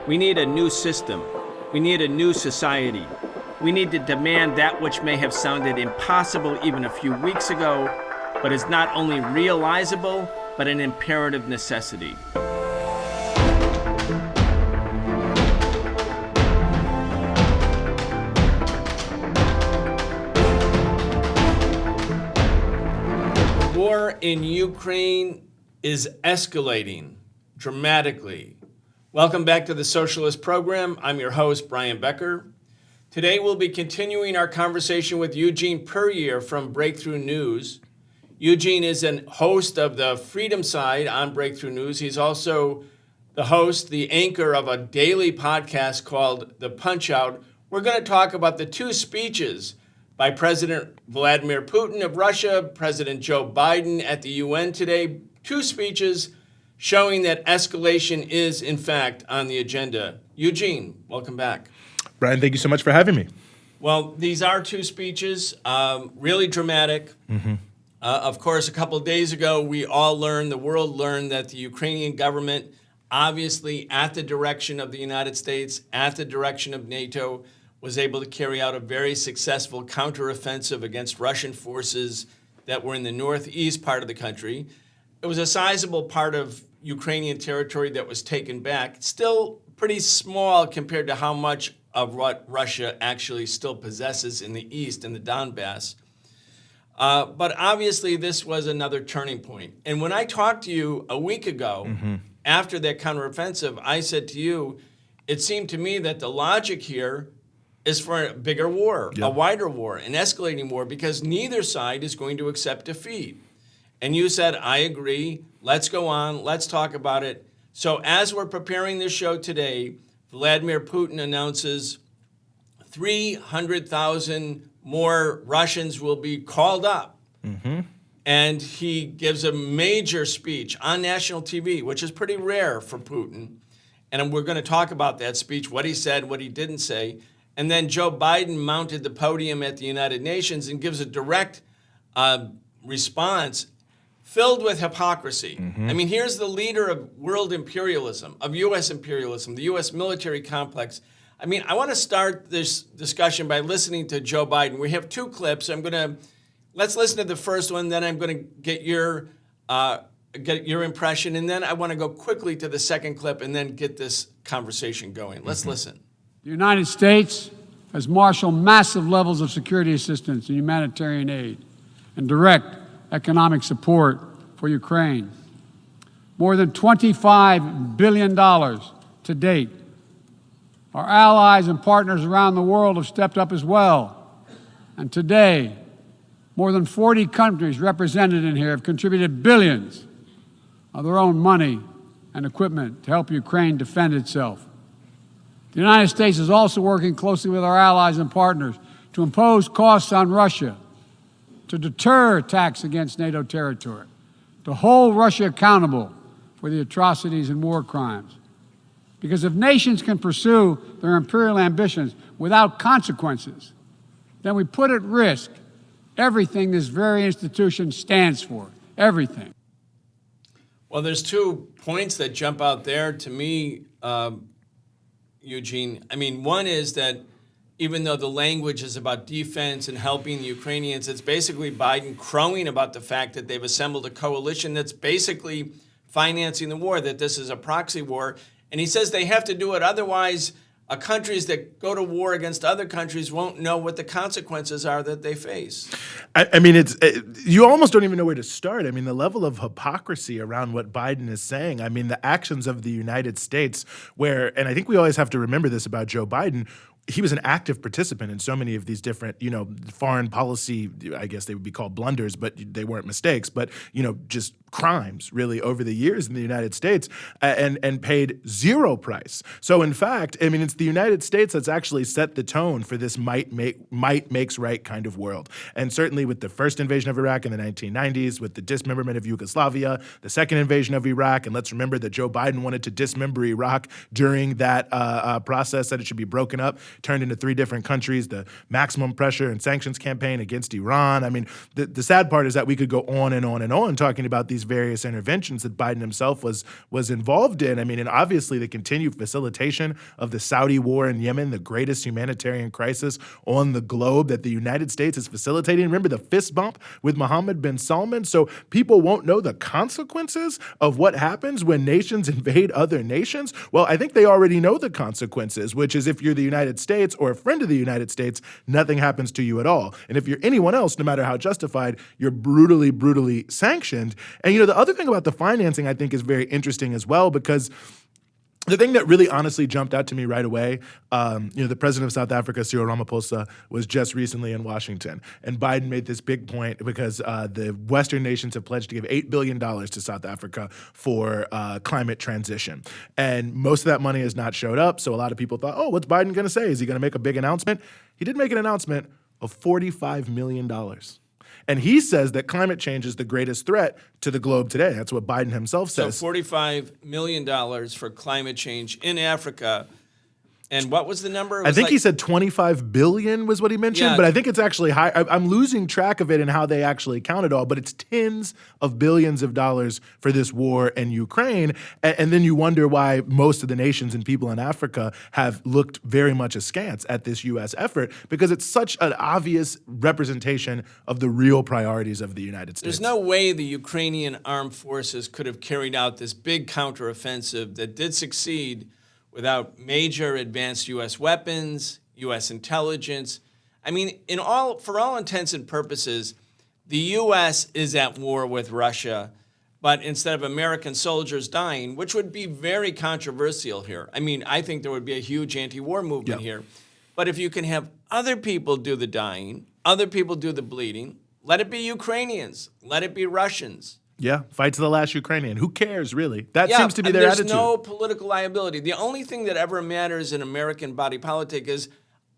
We need a new system. We need a new society. We need to demand that which may have sounded impossible even a few weeks ago, but is not only realizable, but an imperative necessity. The war in Ukraine is escalating dramatically. Welcome back to the Socialist program. I'm your host, Brian Becker. Today we'll be continuing our conversation with Eugene Puryear from Breakthrough News. Eugene is a host of the Freedom Side on Breakthrough News. He's also the host, the anchor of a daily podcast called The Punch-Out. We're going to talk about the two speeches by President Vladimir Putin of Russia, President Joe Biden at the UN today. Two speeches showing that escalation is, in fact, on the agenda. Eugene, welcome back. Brian, thank you so much for having me. Well, these are two speeches, really dramatic. Of course, a couple of days ago, the world learned that the Ukrainian government, obviously at the direction of the United States, at the direction of NATO, was able to carry out a very successful counteroffensive against Russian forces that were in the northeast part of the country. It was a sizable part of Ukrainian territory that was taken back, still pretty small compared to how much of what Russia actually still possesses in the east, in the Donbass. But obviously, this was another turning point. And when I talked to you a week ago, after that counteroffensive, I said to you, it seemed to me that the logic here is for a bigger war, a wider war, an escalating war, because neither side is going to accept defeat. And you said, I agree, let's go on, let's talk about it. So as we're preparing this show today, Vladimir Putin announces 300,000 more Russians will be called up. And he gives a major speech on national TV, which is pretty rare for Putin. And we're going to talk about that speech, what he said, what he didn't say. And then Joe Biden mounted the podium at the United Nations and gives a direct response filled with hypocrisy. I mean, here's the leader of world imperialism, of U.S. imperialism, the U.S. military complex. I mean, I want to start this discussion by listening to Joe Biden. We have two clips. Let's listen to the first one, then I'm going to get your impression, and then I want to go quickly to the second clip and then get this conversation going. Let's listen. The United States has marshaled massive levels of security assistance and humanitarian aid and direct economic support for Ukraine. More than $25 billion to date. Our allies and partners around the world have stepped up as well. And today, more than 40 countries represented in here have contributed billions of their own money and equipment to help Ukraine defend itself. The United States is also working closely with our allies and partners to impose costs on Russia, to deter attacks against NATO territory, to hold Russia accountable for the atrocities and war crimes. Because if nations can pursue their imperial ambitions without consequences, then we put at risk everything this very institution stands for, everything. Well, there's 2 points that jump out there to me, Eugene. I mean, one is that even though the language is about defense and helping the Ukrainians, it's basically Biden crowing about the fact that they've assembled a coalition that's basically financing the war, that this is a proxy war. And he says they have to do it, otherwise countries that go to war against other countries won't know what the consequences are that they face. I mean, you almost don't even know where to start. I mean, the level of hypocrisy around what Biden is saying. I mean, the actions of the United States and I think we always have to remember this about Joe Biden, he was an active participant in so many of these different, foreign policy, I guess they would be called blunders, but they weren't mistakes, but, just crimes really over the years in the United States and paid zero price. So in fact, I mean, it's the United States that's actually set the tone for this might makes right kind of world. And certainly with the first invasion of Iraq in the 1990s, with the dismemberment of Yugoslavia, the second invasion of Iraq, and let's remember that Joe Biden wanted to dismember Iraq during that process, that it should be broken up. turned into 3 different countries, the maximum pressure and sanctions campaign against Iran. I mean, the sad part is that we could go on and on and on talking about these various interventions that Biden himself was involved in. I mean, and obviously the continued facilitation of the Saudi war in Yemen, the greatest humanitarian crisis on the globe that the United States is facilitating. Remember the fist bump with Mohammed bin Salman? So people won't know the consequences of what happens when nations invade other nations. Well, I think they already know the consequences, which is if you're the United States or a friend of the United States, nothing happens to you at all. And if you're anyone else, no matter how justified, you're brutally, brutally sanctioned. And, you know, the other thing about the financing I think is very interesting as well, because the thing that really honestly jumped out to me right away, the president of South Africa, Cyril Ramaphosa, was just recently in Washington. And Biden made this big point because the Western nations have pledged to give $8 billion to South Africa for climate transition. And most of that money has not showed up. So a lot of people thought, oh, what's Biden going to say? Is he going to make a big announcement? He did make an announcement of $45 million. And he says that climate change is the greatest threat to the globe today. That's what Biden himself says. So $45 million for climate change in Africa. And what was the number? I think he said 25 billion was what he mentioned, but I think it's actually high. I'm losing track of it and how they actually count it all, but it's tens of billions of dollars for this war in Ukraine. And then you wonder why most of the nations and people in Africa have looked very much askance at this U.S. effort, because it's such an obvious representation of the real priorities of the United States. There's no way the Ukrainian armed forces could have carried out this big counteroffensive that did succeed without major advanced U.S. weapons, U.S. intelligence. I mean, for all intents and purposes, the U.S. is at war with Russia, but instead of American soldiers dying, which would be very controversial here. I mean, I think there would be a huge anti-war movement here. But if you can have other people do the dying, other people do the bleeding, let it be Ukrainians, let it be Russians. Yeah, fight to the last Ukrainian. Who cares, really? That seems to be their attitude. There's no political liability. The only thing that ever matters in American body politic is,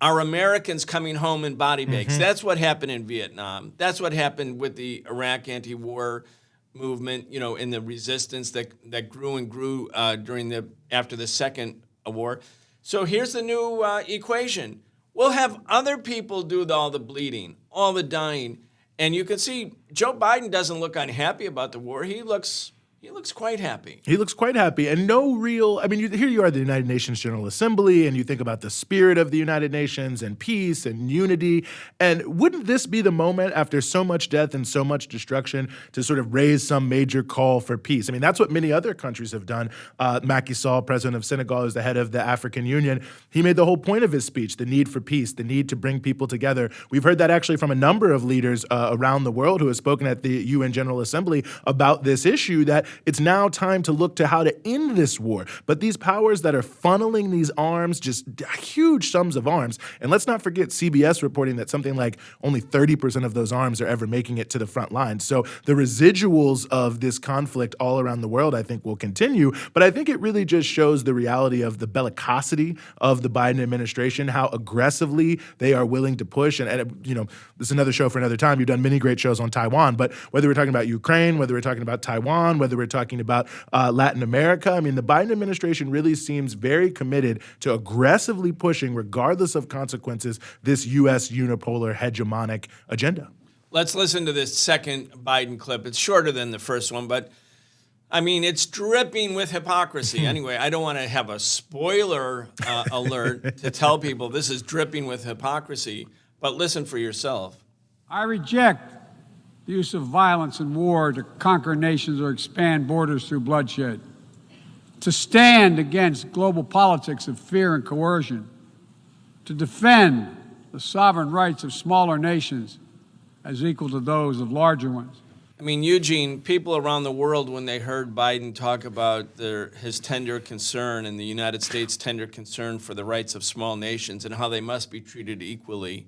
are Americans coming home in body bags? That's what happened in Vietnam. That's what happened with the Iraq anti-war movement, in the resistance that grew and grew after the second war. So here's the new equation. We'll have other people do all the bleeding, all the dying. And you can see Joe Biden doesn't look unhappy about the war. He looks quite happy. He looks quite happy. And no real, I mean, here you are, the United Nations General Assembly, and you think about the spirit of the United Nations and peace and unity. And wouldn't this be the moment after so much death and so much destruction to sort of raise some major call for peace? I mean, that's what many other countries have done. Macky Sall, president of Senegal, is the head of the African Union. He made the whole point of his speech, the need for peace, the need to bring people together. We've heard that actually from a number of leaders around the world who have spoken at the UN General Assembly about this issue, that it's now time to look to how to end this war. But these powers that are funneling these arms, just huge sums of arms, and let's not forget CBS reporting that something like only 30% of those arms are ever making it to the front lines. So the residuals of this conflict all around the world, I think, will continue. But I think it really just shows the reality of the bellicosity of the Biden administration, how aggressively they are willing to push. And this is another show for another time. You've done many great shows on Taiwan, but whether we're talking about Ukraine, whether we're talking about Taiwan, whether we're talking about Latin America. I mean, the Biden administration really seems very committed to aggressively pushing, regardless of consequences, this U.S. unipolar hegemonic agenda. Let's listen to this second Biden clip. It's shorter than the first one, but I mean, it's dripping with hypocrisy. Anyway, I don't want to have a spoiler alert to tell people this is dripping with hypocrisy, but listen for yourself. I reject the use of violence and war to conquer nations or expand borders through bloodshed, to stand against global politics of fear and coercion, to defend the sovereign rights of smaller nations as equal to those of larger ones. I mean, Eugene, people around the world, when they heard Biden talk about his tender concern and the United States' tender concern for the rights of small nations and how they must be treated equally,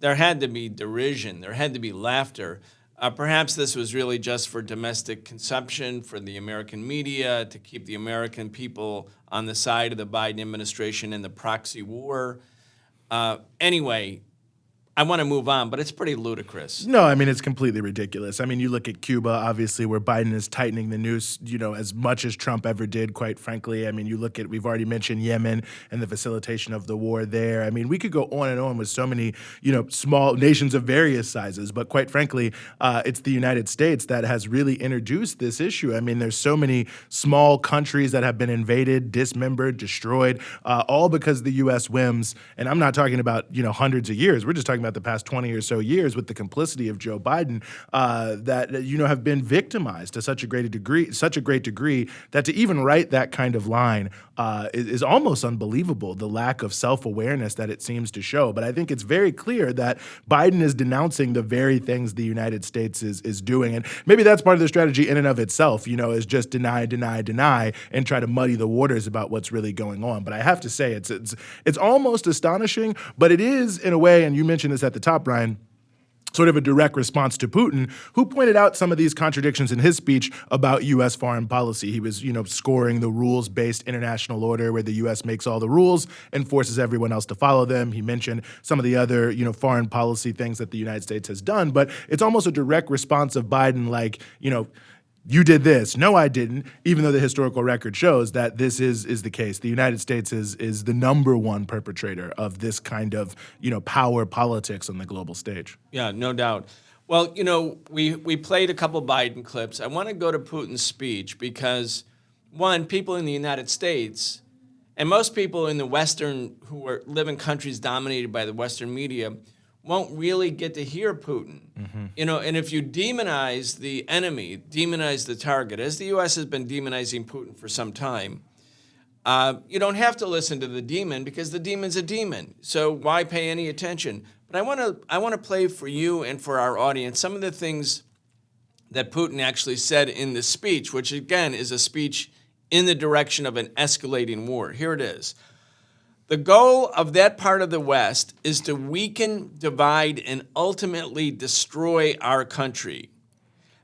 there had to be derision. There had to be laughter. Perhaps this was really just for domestic consumption, for the American media, to keep the American people on the side of the Biden administration in the proxy war. Anyway, I want to move on, but it's pretty ludicrous. No, I mean, it's completely ridiculous. I mean, you look at Cuba, obviously, where Biden is tightening the noose, as much as Trump ever did, quite frankly. I mean, you look at, we've already mentioned Yemen and the facilitation of the war there. I mean, we could go on and on with so many, small nations of various sizes, but quite frankly, it's the United States that has really introduced this issue. I mean, there's so many small countries that have been invaded, dismembered, destroyed, all because the U.S. whims, and I'm not talking about, hundreds of years. We're just talking about the past 20 or so years with the complicity of Joe Biden that have been victimized to such a great degree that to even write that kind of line is almost unbelievable, the lack of self-awareness that it seems to show. But I think it's very clear that Biden is denouncing the very things the United States is doing. And maybe that's part of the strategy in and of itself, is just deny, and try to muddy the waters about what's really going on. But I have to say, it's almost astonishing, but it is in a way, and you mentioned this at the top, Brian, sort of a direct response to Putin, who pointed out some of these contradictions in his speech about U.S. foreign policy. He was, scoring the rules-based international order where the U.S. makes all the rules and forces everyone else to follow them. He mentioned some of the other, foreign policy things that the United States has done, but it's almost a direct response of Biden, like, you did this. No, I didn't, even though the historical record shows that this is the case. The United States is the number one perpetrator of this kind of, power politics on the global stage. Yeah, no doubt. Well, we played a couple Biden clips. I want to go to Putin's speech because, one, people in the United States and most people in the Western who live in countries dominated by the Western media won't really get to hear Putin. Mm-hmm. And if you demonize the enemy, demonize the target, as the U.S. has been demonizing Putin for some time, you don't have to listen to the demon because the demon's a demon. So why pay any attention? But I want to play for you and for our audience some of the things that Putin actually said in the speech, which again is a speech in the direction of an escalating war. Here it is. The goal of that part of the West is to weaken, divide, and ultimately destroy our country.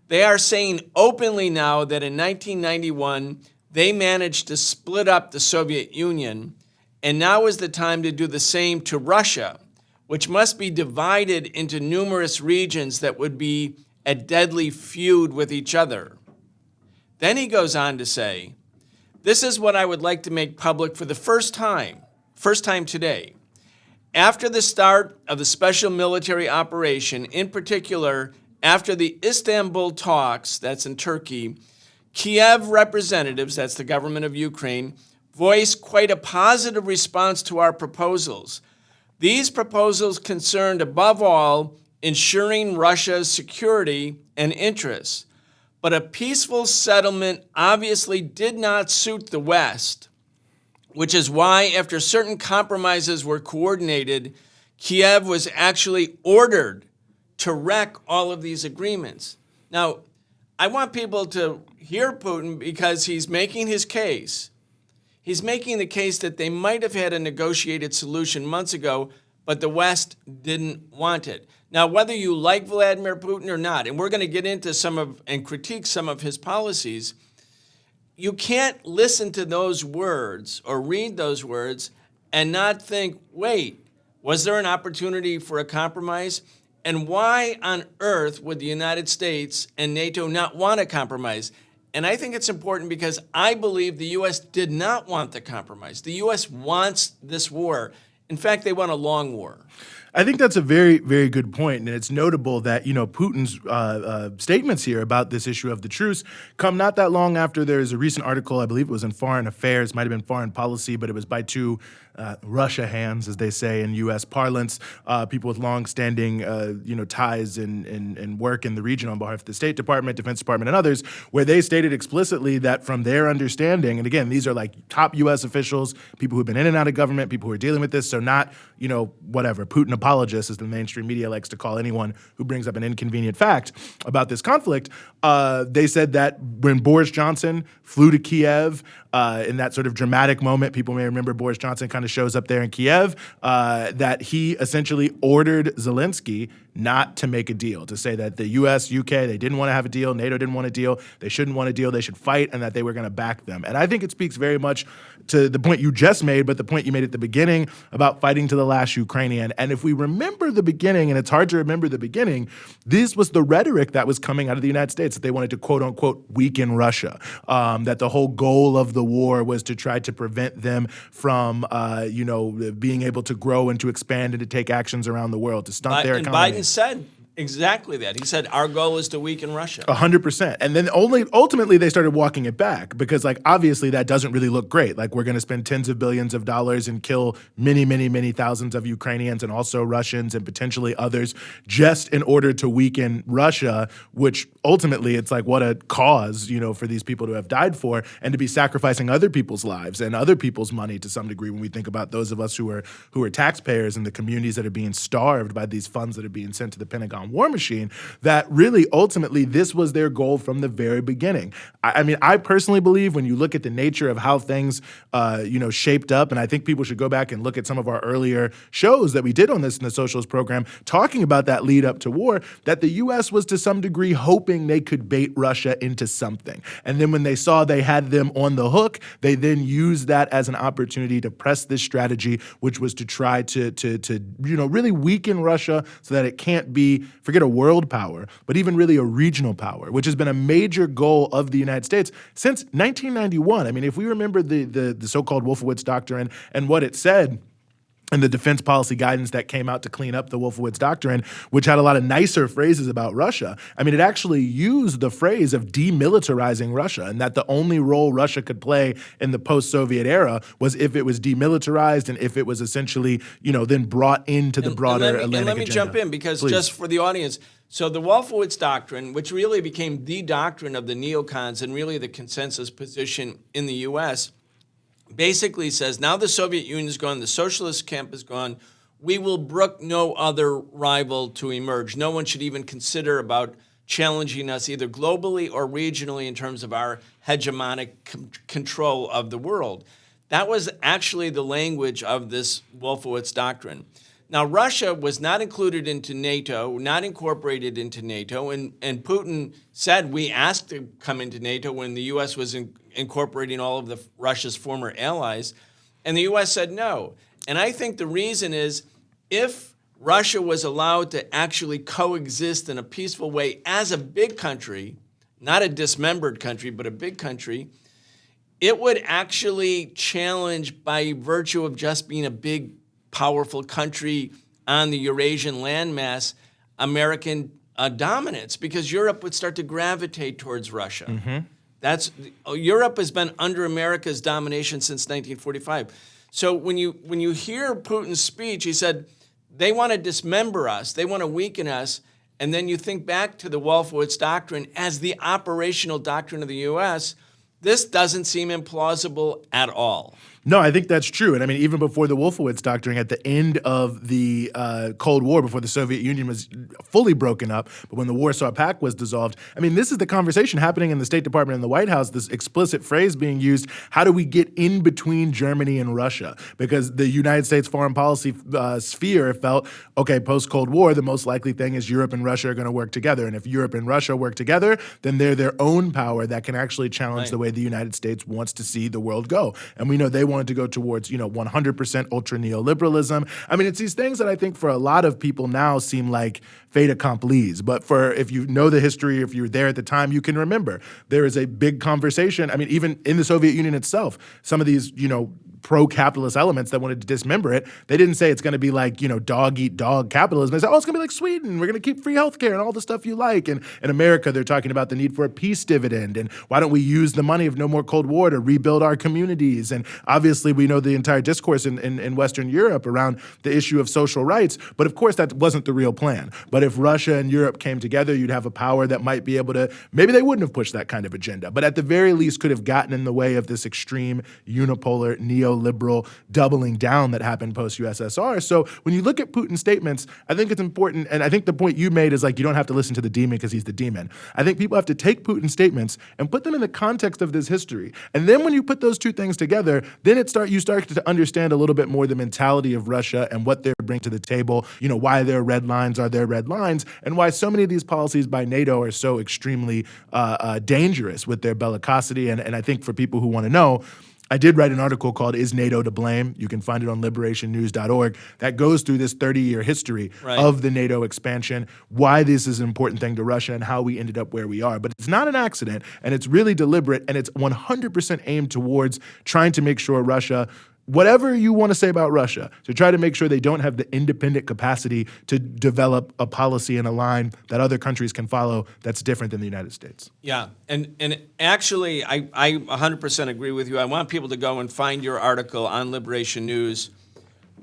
They are saying openly now that in 1991, they managed to split up the Soviet Union, and now is the time to do the same to Russia, which must be divided into numerous regions that would be at deadly feud with each other. Then he goes on to say, this is what I would like to make public for the first time today. After the start of the special military operation, in particular, after the Istanbul talks, that's in Turkey, Kiev representatives, that's the government of Ukraine, voiced quite a positive response to our proposals. These proposals concerned, above all, ensuring Russia's security and interests. But a peaceful settlement obviously did not suit the West, which is why, after certain compromises were coordinated, Kiev was actually ordered to wreck all of these agreements. Now, I want people to hear Putin because he's making his case. He's making the case that they might have had a negotiated solution months ago, but the West didn't want it. Now, whether you like Vladimir Putin or not, and we're going to get into and critique some of his policies, you can't listen to those words or read those words and not think, wait, was there an opportunity for a compromise? And why on earth would the United States and NATO not want a compromise? And I think it's important because I believe the U.S. did not want the compromise. The U.S. wants this war. In fact, they want a long war. I think that's a very, very good point, and it's notable that Putin's statements here about this issue of the truce come not that long after there's a recent article, I believe it was in Foreign Affairs, might have been Foreign Policy, but it was by two Russia hands, as they say in U.S. parlance, people with long-standing ties and work in the region on behalf of the State Department, Defense Department, and others, where they stated explicitly that from their understanding, and again, these are like top U.S. officials, people who've been in and out of government, people who are dealing with this, so not Putin apologists, as the mainstream media likes to call anyone who brings up an inconvenient fact about this conflict. They said that when Boris Johnson flew to Kiev in that sort of dramatic moment, people may remember Boris Johnson kind of shows up there in Kiev, that he essentially ordered Zelensky not to make a deal, to say that the U.S., U.K., they didn't want to have a deal, NATO didn't want a deal, they shouldn't want a deal, they should fight, and that they were going to back them. And I think it speaks very much to the point you just made, but the point you made at the beginning about fighting to the last Ukrainian. And if we remember the beginning, and it's hard to remember the beginning, this was the rhetoric that was coming out of the United States, that they wanted to quote unquote weaken Russia, that the whole goal of the war was to try to prevent them from, being able to grow and to expand and to take actions around the world, to stunt their economy. And Biden said exactly that. He said, our goal is to weaken Russia. 100%. And then ultimately they started walking it back because, obviously that doesn't really look great. We're going to spend tens of billions of dollars and kill many, many, many thousands of Ukrainians and also Russians and potentially others just in order to weaken Russia, which ultimately it's what a cause, for these people to have died for and to be sacrificing other people's lives and other people's money to some degree when we think about those of us who are taxpayers and the communities that are being starved by these funds that are being sent to the Pentagon war machine, that really ultimately this was their goal from the very beginning. I personally believe when you look at the nature of how things, shaped up, and I think people should go back and look at some of our earlier shows that we did on this in the Socialist program, talking about that lead up to war, that the U.S. was to some degree hoping they could bait Russia into something. And then when they saw they had them on the hook, they then used that as an opportunity to press this strategy, which was to try to really weaken Russia so that it can't be, forget a world power, but even really a regional power, which has been a major goal of the United States since 1991. If we remember the so-called Wolfowitz Doctrine and what it said, and the defense policy guidance that came out to clean up the Wolfowitz Doctrine, which had a lot of nicer phrases about Russia. It actually used the phrase of demilitarizing Russia, and that the only role Russia could play in the post-Soviet era was if it was demilitarized and if it was essentially, then brought into the broader Atlantic agenda. And let me jump in because just for the audience, so the Wolfowitz Doctrine, which really became the doctrine of the neocons and really the consensus position in the U.S., basically says, now the Soviet Union is gone, the socialist camp is gone, we will brook no other rival to emerge. No one should even consider about challenging us either globally or regionally in terms of our hegemonic control of the world. That was actually the language of this Wolfowitz Doctrine. Now, Russia was not included into NATO, not incorporated into NATO, and Putin said we asked to come into NATO when the U.S. was incorporating all of Russia's former allies, and the U.S. said no. And I think the reason is if Russia was allowed to actually coexist in a peaceful way as a big country, not a dismembered country, but a big country, it would actually challenge by virtue of just being a big, powerful country on the Eurasian landmass, American dominance, because Europe would start to gravitate towards Russia. Mm-hmm. Europe has been under America's domination since 1945. So when you hear Putin's speech, he said they want to dismember us, they want to weaken us, and then you think back to the Wolfowitz Doctrine as the operational doctrine of the U.S., this doesn't seem implausible at all. No, I think that's true. And even before the Wolfowitz Doctrine, at the end of the Cold War, before the Soviet Union was fully broken up, but when the Warsaw Pact was dissolved, this is the conversation happening in the State Department and the White House, this explicit phrase being used, how do we get in between Germany and Russia? Because the United States foreign policy sphere felt, okay, post-Cold War, the most likely thing is Europe and Russia are going to work together. And if Europe and Russia work together, then they're their own power that can actually challenge the way the United States wants to see the world go. And we know they wanted to go towards, 100% ultra neoliberalism. It's these things that I think for a lot of people now seem like fait accomplis. But if you know the history, if you were there at the time, you can remember there is a big conversation. Even in the Soviet Union itself, some of these, pro-capitalist elements that wanted to dismember it, they didn't say it's going to be like, dog-eat-dog capitalism. They said, it's going to be like Sweden. We're going to keep free healthcare and all the stuff you like. And in America, they're talking about the need for a peace dividend. And why don't we use the money of no more Cold War to rebuild our communities? And obviously, we know the entire discourse in Western Europe around the issue of social rights. But of course, that wasn't the real plan. But if Russia and Europe came together, you'd have a power that might be able to, maybe they wouldn't have pushed that kind of agenda, but at the very least could have gotten in the way of this extreme unipolar neoliberal doubling down that happened post-USSR. So when you look at Putin's statements, I think it's important, and I think the point you made is you don't have to listen to the demon because he's the demon. I think people have to take Putin's statements and put them in the context of this history. And then when you put those two things together, then you start to understand a little bit more the mentality of Russia and what they're bringing to the table, why their red lines are their red lines, and why so many of these policies by NATO are so extremely dangerous with their bellicosity. And I think for people who want to know, I did write an article called Is NATO to Blame? You can find it on liberationnews.org that goes through this 30-year history of the NATO expansion, why this is an important thing to Russia, and how we ended up where we are. But it's not an accident, and it's really deliberate, and it's 100% aimed towards trying to make sure Russia, whatever you want to say about Russia, to try to make sure they don't have the independent capacity to develop a policy and a line that other countries can follow that's different than the United States. Yeah, and actually, I 100% agree with you. I want people to go and find your article on Liberation News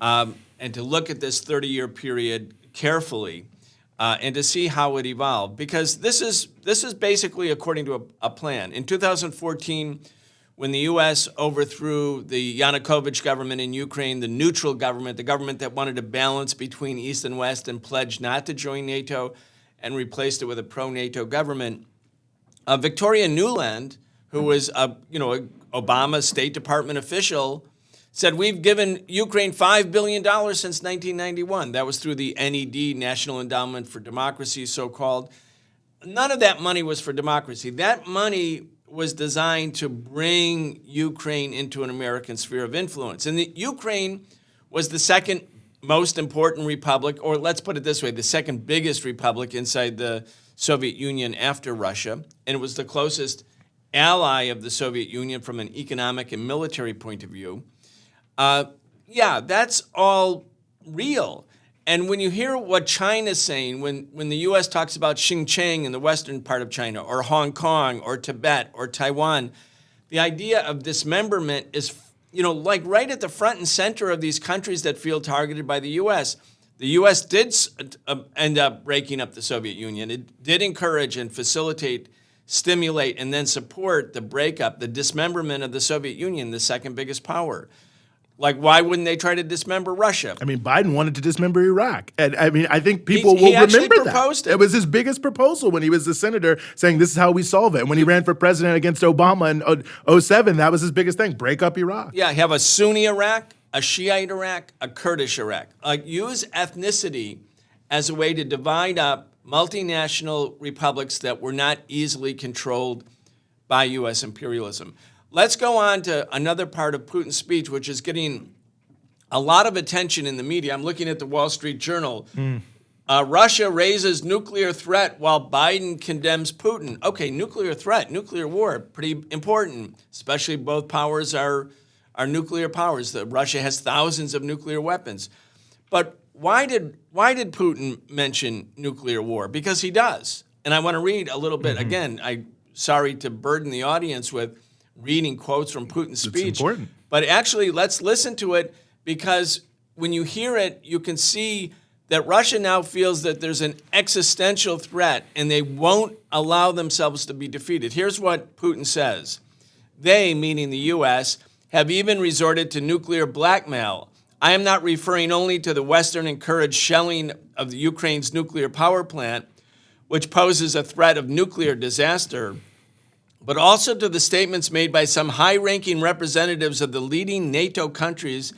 and to look at this 30-year period carefully and to see how it evolved. Because this is basically according to a plan. In 2014, when the U.S. overthrew the Yanukovych government in Ukraine, the neutral government, the government that wanted to balance between East and West and pledged not to join NATO and replaced it with a pro-NATO government, Victoria Nuland, who was a Obama State Department official, said, we've given Ukraine $5 billion since 1991. That was through the NED, National Endowment for Democracy, so-called. None of that money was for democracy. That money was designed to bring Ukraine into an American sphere of influence. And Ukraine was the second most important republic, or let's put it this way, the second biggest republic inside the Soviet Union after Russia, and it was the closest ally of the Soviet Union from an economic and military point of view. Yeah, that's all real. And when you hear what China's saying, when the U.S. talks about Xinjiang in the western part of China, or Hong Kong, or Tibet, or Taiwan, the idea of dismemberment is, like right at the front and center of these countries that feel targeted by the U.S. The U.S. did end up breaking up the Soviet Union. It did encourage and facilitate, stimulate, and then support the breakup, the dismemberment of the Soviet Union, the second biggest power. Like, why wouldn't they try to dismember Russia? I mean, Biden wanted to dismember Iraq. And I mean, I think people will actually remember proposed that. it. It was his biggest proposal when he was the senator, saying this is how we solve it. And when he ran for president against Obama in 2007, that was his biggest thing, break up Iraq. Yeah, have a Sunni Iraq, a Shiite Iraq, a Kurdish Iraq. Like, use ethnicity as a way to divide up multinational republics that were not easily controlled by U.S. imperialism. Let's go on to another part of Putin's speech, which is getting a lot of attention in the media. I'm looking at the Wall Street Journal. Russia raises nuclear threat while Biden condemns Putin. Okay, nuclear threat, nuclear war, pretty important, especially both powers are nuclear powers. Russia has thousands of nuclear weapons. But why did Putin mention nuclear war? Because he does. And I want to read a little bit. Again, I'm sorry to burden the audience with reading quotes from Putin's speech. It's important. But actually, let's listen to it, because when you hear it, you can see that Russia now feels that there's an existential threat and they won't allow themselves to be defeated. Here's what Putin says. They, meaning the U.S., have even resorted to nuclear blackmail. I am not referring only to the Western-encouraged shelling of the Ukraine's nuclear power plant, which poses a threat of nuclear disaster, but also to the statements made by some high-ranking representatives of the leading NATO countries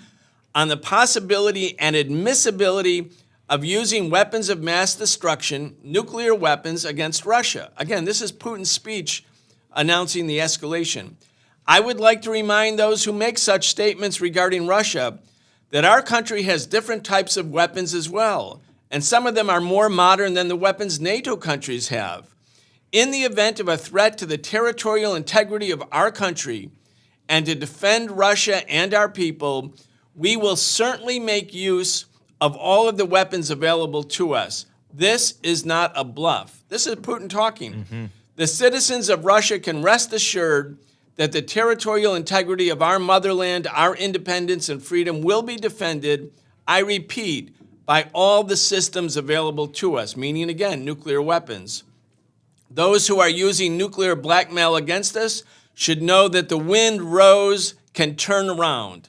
on the possibility and admissibility of using weapons of mass destruction, nuclear weapons, against Russia. Again, this is Putin's speech announcing the escalation. I would like to remind those who make such statements regarding Russia that our country has different types of weapons as well, and some of them are more modern than the weapons NATO countries have. In the event of a threat to the territorial integrity of our country and to defend Russia and our people, we will certainly make use of all of the weapons available to us. This is not a bluff. This is Putin talking. The citizens of Russia can rest assured that the territorial integrity of our motherland, our independence and freedom will be defended, I repeat, by all the systems available to us, meaning, again, nuclear weapons. Those who are using nuclear blackmail against us should know that the wind rose can turn around.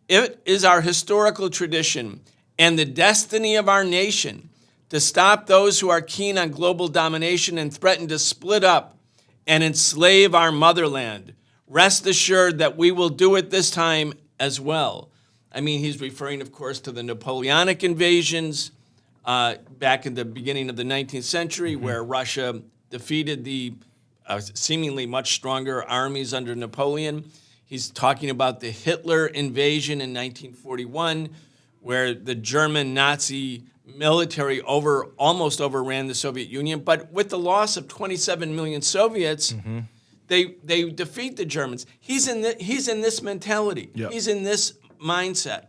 It is our historical tradition and the destiny of our nation to stop those who are keen on global domination and threaten to split up and enslave our motherland. Rest assured that we will do it this time as well. I mean, he's referring, of course, to the Napoleonic invasions, back in the beginning of the 19th century, where Russia defeated the seemingly much stronger armies under Napoleon. He's talking about the Hitler invasion in 1941, where the German Nazi military almost overran the Soviet Union. But with the loss of 27 million Soviets, they defeat the Germans. He's in this mentality. Yep. He's in this mindset.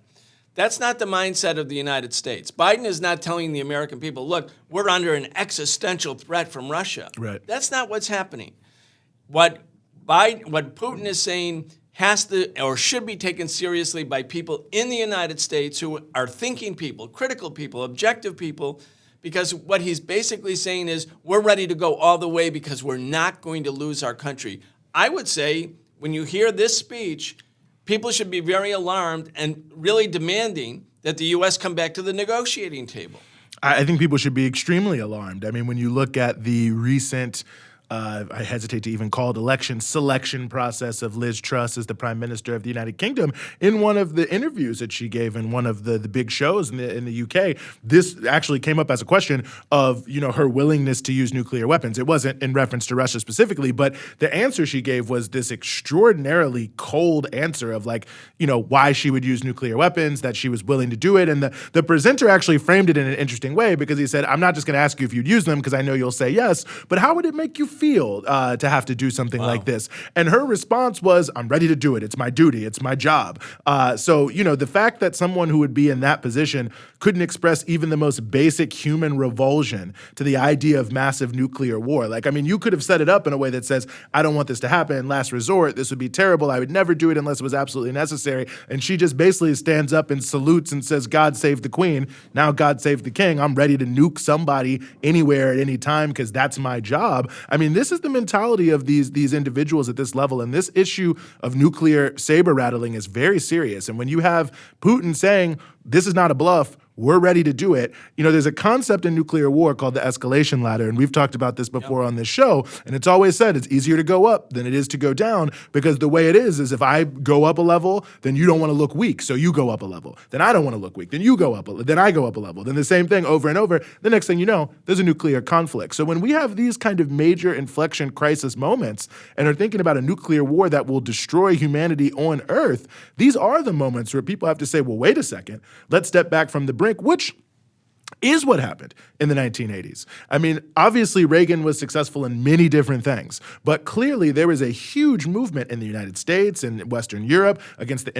That's not the mindset of the United States. Biden is not telling the American people, look, we're under an existential threat from Russia. Right. That's not what's happening. What Putin is saying has to or should be taken seriously by people in the United States who are thinking people, critical people, objective people, because what he's basically saying is we're ready to go all the way because we're not going to lose our country. I would say when you hear this speech, people should be very alarmed and really demanding that the U.S. come back to the negotiating table. I think people should be extremely alarmed. I mean, when you look at the recent I hesitate to even call it election selection process of Liz Truss as the Prime Minister of the United Kingdom. In one of the interviews that she gave in one of the big shows in the UK, this actually came up as a question of, her willingness to use nuclear weapons. It wasn't in reference to Russia specifically, but the answer she gave was this extraordinarily cold answer of why she would use nuclear weapons, that she was willing to do it. And the presenter actually framed it in an interesting way because he said, I'm not just going to ask you if you'd use them because I know you'll say yes, but how would it make you feel to have to do something like this? And her response was, I'm ready to do it. It's my duty. It's my job. So the fact that someone who would be in that position couldn't express even the most basic human revulsion to the idea of massive nuclear war. You could have set it up in a way that says, I don't want this to happen. Last resort, this would be terrible. I would never do it unless it was absolutely necessary. And she just basically stands up and salutes and says, God save the queen. Now God save the king. I'm ready to nuke somebody anywhere at any time because that's my job. This is the mentality of these individuals at this level, and this issue of nuclear saber rattling is very serious. And when you have Putin saying, this is not a bluff, we're ready to do it. There's a concept in nuclear war called the escalation ladder, and we've talked about this before on this show, and it's always said it's easier to go up than it is to go down because the way it is if I go up a level, then you don't want to look weak, so you go up a level. Then I don't want to look weak, then you go up then I go up a level. Then the same thing over and over. The next thing you know, there's a nuclear conflict. So when we have these kind of major inflection crisis moments and are thinking about a nuclear war that will destroy humanity on Earth, these are the moments where people have to say, well, wait a second, let's step back from the brink, which is what happened in the 1980s. Obviously, Reagan was successful in many different things, but clearly there was a huge movement in the United States and Western Europe against the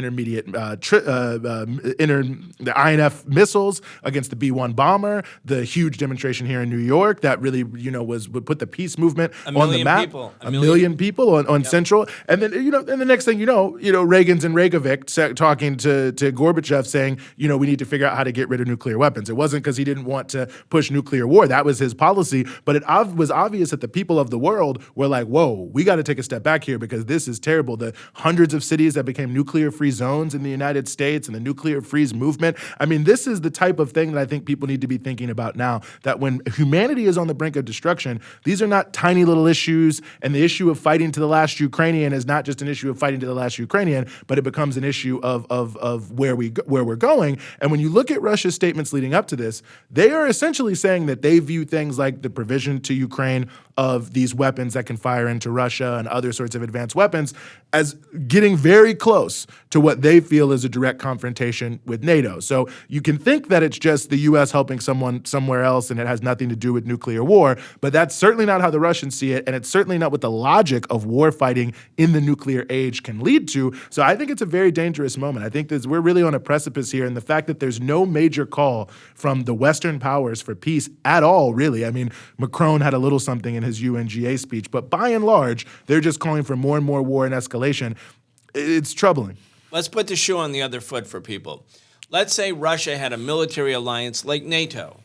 the INF missiles, against the B-1 bomber, the huge demonstration here in New York that really, would put the peace movement on the map. A million people on Central. And then, and the next thing Reagan's in Reykjavik talking to Gorbachev saying, we need to figure out how to get rid of nuclear weapons. It wasn't because he didn't want to push nuclear war. That was his policy. But it was obvious that the people of the world were like, whoa, we got to take a step back here because this is terrible. The hundreds of cities that became nuclear-free zones in the United States and the nuclear-free movement. This is the type of thing that I think people need to be thinking about now, that when humanity is on the brink of destruction, these are not tiny little issues, and the issue of fighting to the last Ukrainian is not just an issue of fighting to the last Ukrainian, but it becomes an issue of where we're going. And when you look at Russia's statements leading up to this, they are essentially saying that they view things like the provision to Ukraine of these weapons that can fire into Russia and other sorts of advanced weapons as getting very close to what they feel is a direct confrontation with NATO. So you can think that it's just the U.S. helping someone somewhere else and it has nothing to do with nuclear war, but that's certainly not how the Russians see it, and it's certainly not what the logic of war fighting in the nuclear age can lead to. So I think it's a very dangerous moment. I think that we're really on a precipice here, and the fact that there's no major call from the Western powers for peace at all, really. Macron had a little something in his UNGA speech, but by and large, they're just calling for more and more war and escalation. It's troubling. Let's put the shoe on the other foot for people. Let's say Russia had a military alliance like NATO,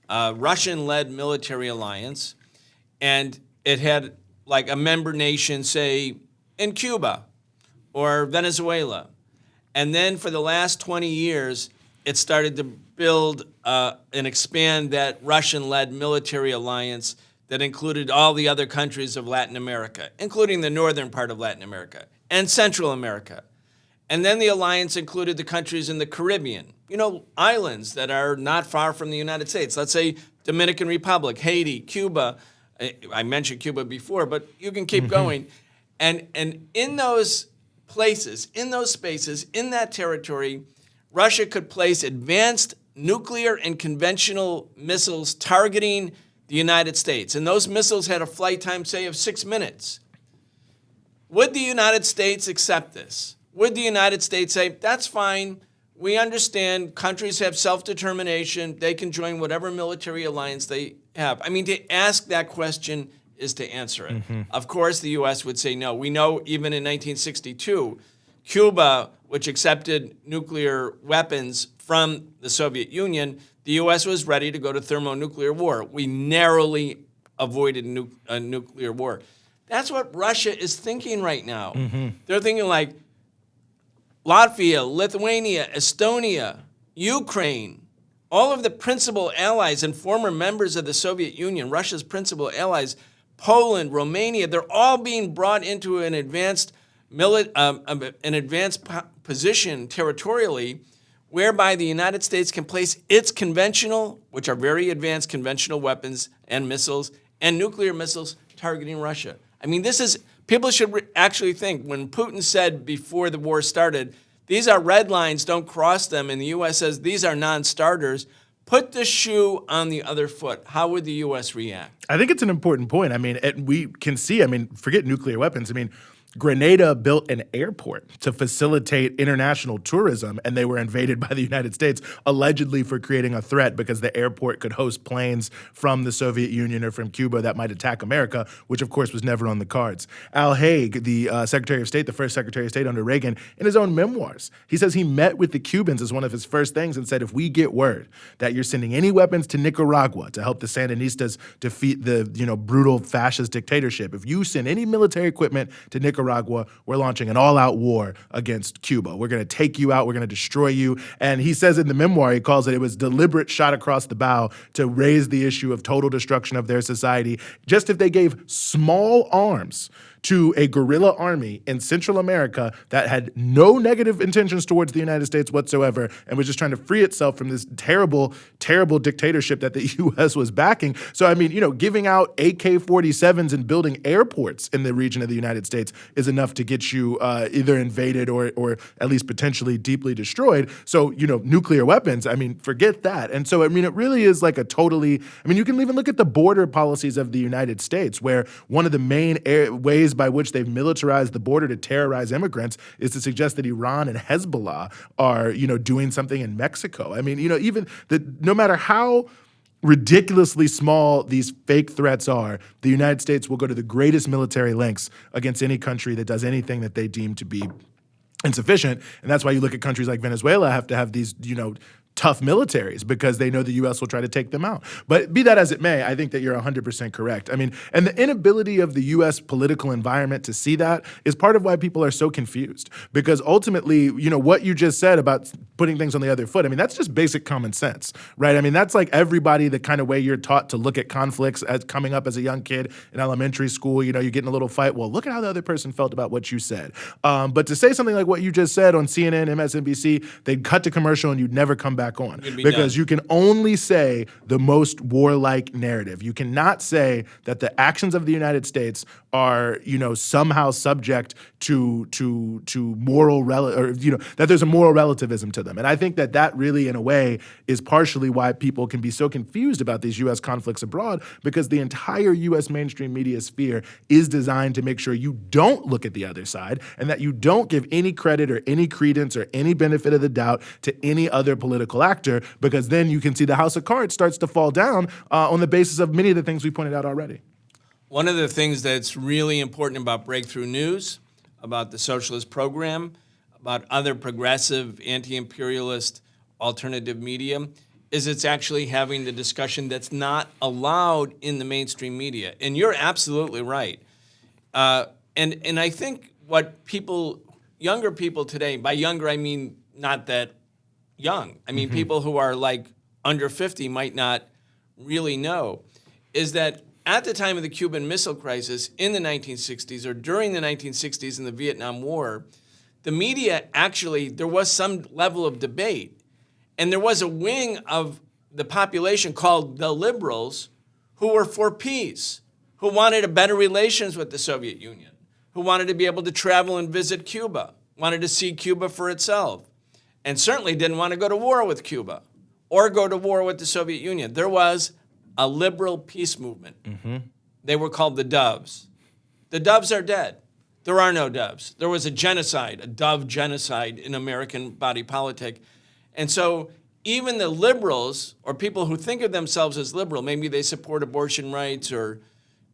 a Russian-led military alliance, and it had like a member nation, say, in Cuba or Venezuela. And then for the last 20 years, it started to build and expand that Russian-led military alliance that included all the other countries of Latin America, including the northern part of Latin America and Central America. And then the alliance included the countries in the Caribbean islands that are not far from the United States. Let's say Dominican Republic, Haiti, Cuba. I mentioned Cuba before, but you can keep going. And in those places, in those spaces, in that territory, Russia could place advanced nuclear and conventional missiles targeting the United States. And those missiles had a flight time, say, of 6 minutes. Would the United States accept this? Would the United States say, that's fine, we understand countries have self-determination, they can join whatever military alliance they have? I mean, to ask that question is to answer it. Of course, the U.S. would say no. We know even in 1962, Cuba, which accepted nuclear weapons from the Soviet Union, the U.S. was ready to go to thermonuclear war. We narrowly avoided a nuclear war. That's what Russia is thinking right now. They're thinking like Latvia, Lithuania, Estonia, Ukraine, all of the principal allies and former members of the Soviet Union, Russia's principal allies, Poland, Romania, they're all being brought into an advanced position territorially whereby the United States can place its conventional, which are very advanced conventional weapons and missiles, and nuclear missiles targeting Russia. I mean, people should actually think, when Putin said before the war started, these are red lines, don't cross them, and the U.S. says these are non-starters, put the shoe on the other foot. How would the U.S. react? I think it's an important point. I mean, we can see, forget nuclear weapons. Grenada built an airport to facilitate international tourism, and they were invaded by the United States, allegedly for creating a threat because the airport could host planes from the Soviet Union or from Cuba that might attack America, which of course was never on the cards. Al Haig, the Secretary of State, the first Secretary of State under Reagan, in his own memoirs, he says he met with the Cubans as one of his first things and said, if we get word that you're sending any weapons to Nicaragua to help the Sandinistas defeat the brutal fascist dictatorship, if you send any military equipment to Nicaragua, we're launching an all-out war against Cuba. We're going to take you out. We're going to destroy you. And he says in the memoir, he calls it was deliberate shot across the bow to raise the issue of total destruction of their society. Just if they gave small arms to a guerrilla army in Central America that had no negative intentions towards the United States whatsoever and was just trying to free itself from this terrible, terrible dictatorship that the U.S. was backing. So, giving out AK-47s and building airports in the region of the United States is enough to get you either invaded or at least potentially deeply destroyed. So, nuclear weapons, forget that. And so, it really is like a totally, you can even look at the border policies of the United States, where one of the main ways by which they've militarized the border to terrorize immigrants is to suggest that Iran and Hezbollah are, doing something in Mexico. Even no matter how ridiculously small these fake threats are, the United States will go to the greatest military lengths against any country that does anything that they deem to be insufficient. And that's why you look at countries like Venezuela have to have these, tough militaries because they know the U.S. will try to take them out. But be that as it may, I think that you're 100% correct. And the inability of the U.S. political environment to see that is part of why people are so confused. Because ultimately, what you just said about putting things on the other foot, that's just basic common sense, right? That's like everybody, the kind of way you're taught to look at conflicts as coming up as a young kid in elementary school. You get in a little fight. Well, look at how the other person felt about what you said. But to say something like what you just said on CNN, MSNBC, they'd cut to commercial and you'd never come back on because you can only say the most warlike narrative. You cannot say that the actions of the United States are, somehow subject to moral that there's a moral relativism to them. And I think that really, in a way, is partially why people can be so confused about these U.S. conflicts abroad, because the entire U.S. mainstream media sphere is designed to make sure you don't look at the other side and that you don't give any credit or any credence or any benefit of the doubt to any other political actor, because then you can see the house of cards starts to fall down on the basis of many of the things we pointed out already. One of the things that's really important about Breakthrough News, about the Socialist program, about other progressive, anti-imperialist, alternative media, is it's actually having the discussion that's not allowed in the mainstream media. And you're absolutely right. And I think what younger people today, by younger I mean not that young, people who are like under 50 might not really know, is that at the time of the Cuban Missile Crisis in the 1960s or during the 1960s in the Vietnam War, the media actually, there was some level of debate. And there was a wing of the population called the liberals who were for peace, who wanted a better relations with the Soviet Union, who wanted to be able to travel and visit Cuba, wanted to see Cuba for itself, and certainly didn't want to go to war with Cuba or go to war with the Soviet Union. There was a liberal peace movement. They were called the Doves. The Doves are dead. There are no Doves. There was a genocide, a Dove genocide in American body politic. And so even the liberals, or people who think of themselves as liberal, maybe they support abortion rights or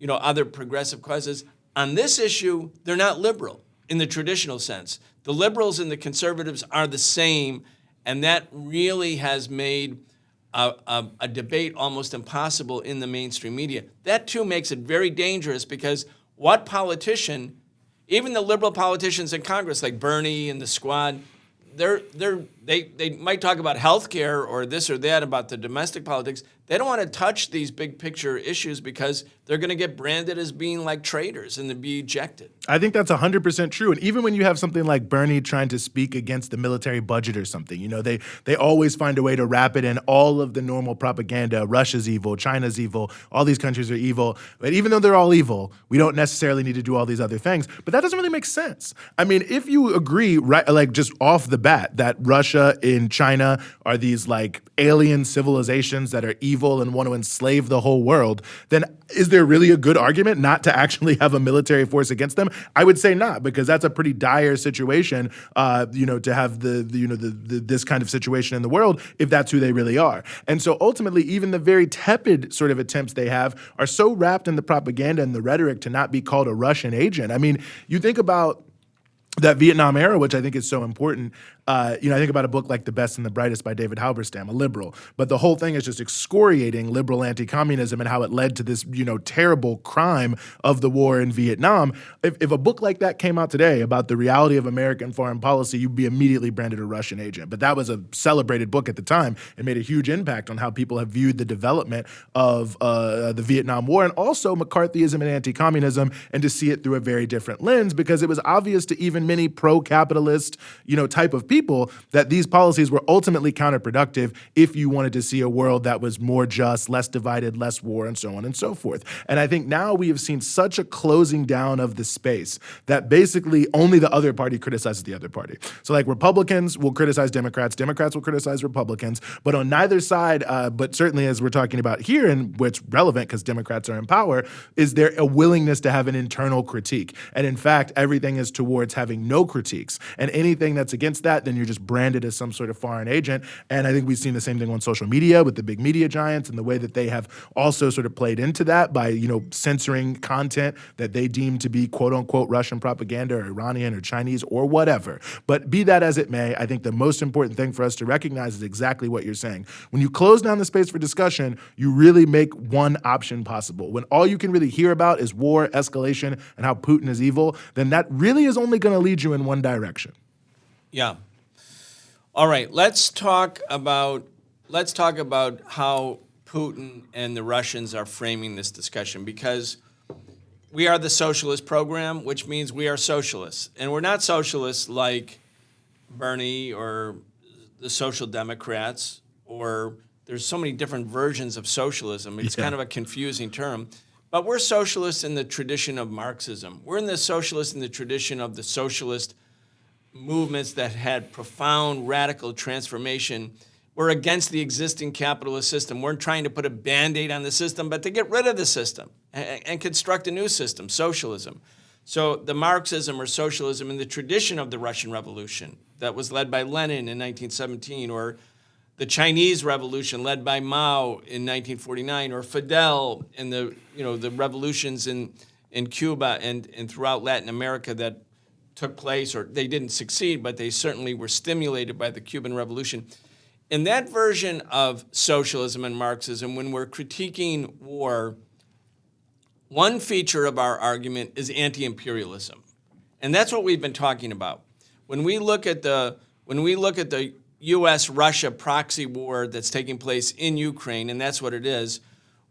other progressive causes, on this issue, they're not liberal in the traditional sense. The liberals and the conservatives are the same, and that really has made a debate almost impossible in the mainstream media. That, too, makes it very dangerous because what politician, even the liberal politicians in Congress like Bernie and the squad, they might talk about health care or this or that about the domestic politics. They don't want to touch these big picture issues because they're going to get branded as being like traitors and to be ejected. I think that's 100% true. And even when you have something like Bernie trying to speak against the military budget or something, they always find a way to wrap it in all of the normal propaganda. Russia's evil, China's evil, all these countries are evil. But even though they're all evil, we don't necessarily need to do all these other things. But that doesn't really make sense. I mean, if you agree, right, like just off the bat, that Russia and China are these like alien civilizations that are evil and want to enslave the whole world, then is there really a good argument not to actually have a military force against them? I would say not, because that's a pretty dire situation, to have this kind of situation in the world if that's who they really are. And so ultimately, even the very tepid sort of attempts they have are so wrapped in the propaganda and the rhetoric to not be called a Russian agent. I mean, you think about that Vietnam era, which I think is so important. I think about a book like The Best and the Brightest by David Halberstam, a liberal. But the whole thing is just excoriating liberal anti-communism and how it led to this, terrible crime of the war in Vietnam. If a book like that came out today about the reality of American foreign policy, you'd be immediately branded a Russian agent. But that was a celebrated book at the time. It made a huge impact on how people have viewed the development of the Vietnam War and also McCarthyism and anti-communism, and to see it through a very different lens, because it was obvious to even many pro-capitalist, type of people that these policies were ultimately counterproductive if you wanted to see a world that was more just, less divided, less war, and so on and so forth. And I think now we have seen such a closing down of the space that basically only the other party criticizes the other party. So like Republicans will criticize Democrats, Democrats will criticize Republicans, but on neither side, but certainly as we're talking about here, and what's relevant because Democrats are in power, is there a willingness to have an internal critique. And in fact, everything is towards having no critiques. And anything that's against that, then you're just branded as some sort of foreign agent. And I think we've seen the same thing on social media with the big media giants and the way that they have also sort of played into that by, censoring content that they deem to be quote unquote Russian propaganda or Iranian or Chinese or whatever. But be that as it may, I think the most important thing for us to recognize is exactly what you're saying. When you close down the space for discussion, you really make one option possible. When all you can really hear about is war, escalation, and how Putin is evil, then that really is only going to lead you in one direction. Yeah. All right, let's talk about how Putin and the Russians are framing this discussion, because we are the socialist program, which means we are socialists. And we're not socialists like Bernie or the Social Democrats, or there's so many different versions of socialism. It's kind of a confusing term. But we're socialists in the tradition of Marxism. We're in the socialists in the tradition of the socialist movements that had profound radical transformation. We're against the existing capitalist system. We're trying to put a Band-Aid on the system, but to get rid of the system and construct a new system, socialism. So the Marxism or socialism in the tradition of the Russian Revolution that was led by Lenin in 1917, or the Chinese Revolution led by Mao in 1949, or Fidel in the revolutions in Cuba and throughout Latin America that took place, or they didn't succeed, but they certainly were stimulated by the Cuban Revolution. In that version of socialism and Marxism, when we're critiquing war, one feature of our argument is anti-imperialism. And that's what we've been talking about. When we look at the U.S.-Russia proxy war that's taking place in Ukraine, and that's what it is,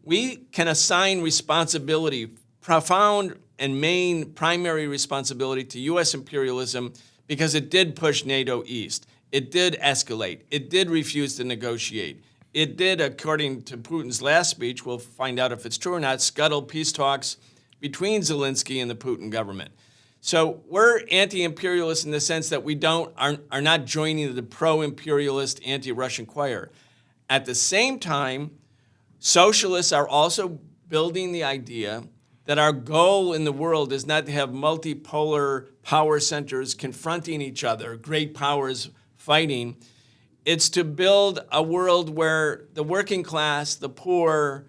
we can assign responsibility, profound and main primary responsibility, to U.S. imperialism, because it did push NATO east. It did escalate. It did refuse to negotiate. It did, according to Putin's last speech, we'll find out if it's true or not, scuttle peace talks between Zelensky and the Putin government. So we're anti-imperialist in the sense that we are not joining the pro-imperialist anti-Russian choir. At the same time, socialists are also building the idea that our goal in the world is not to have multipolar power centers confronting each other, great powers fighting. It's to build a world where the working class, the poor,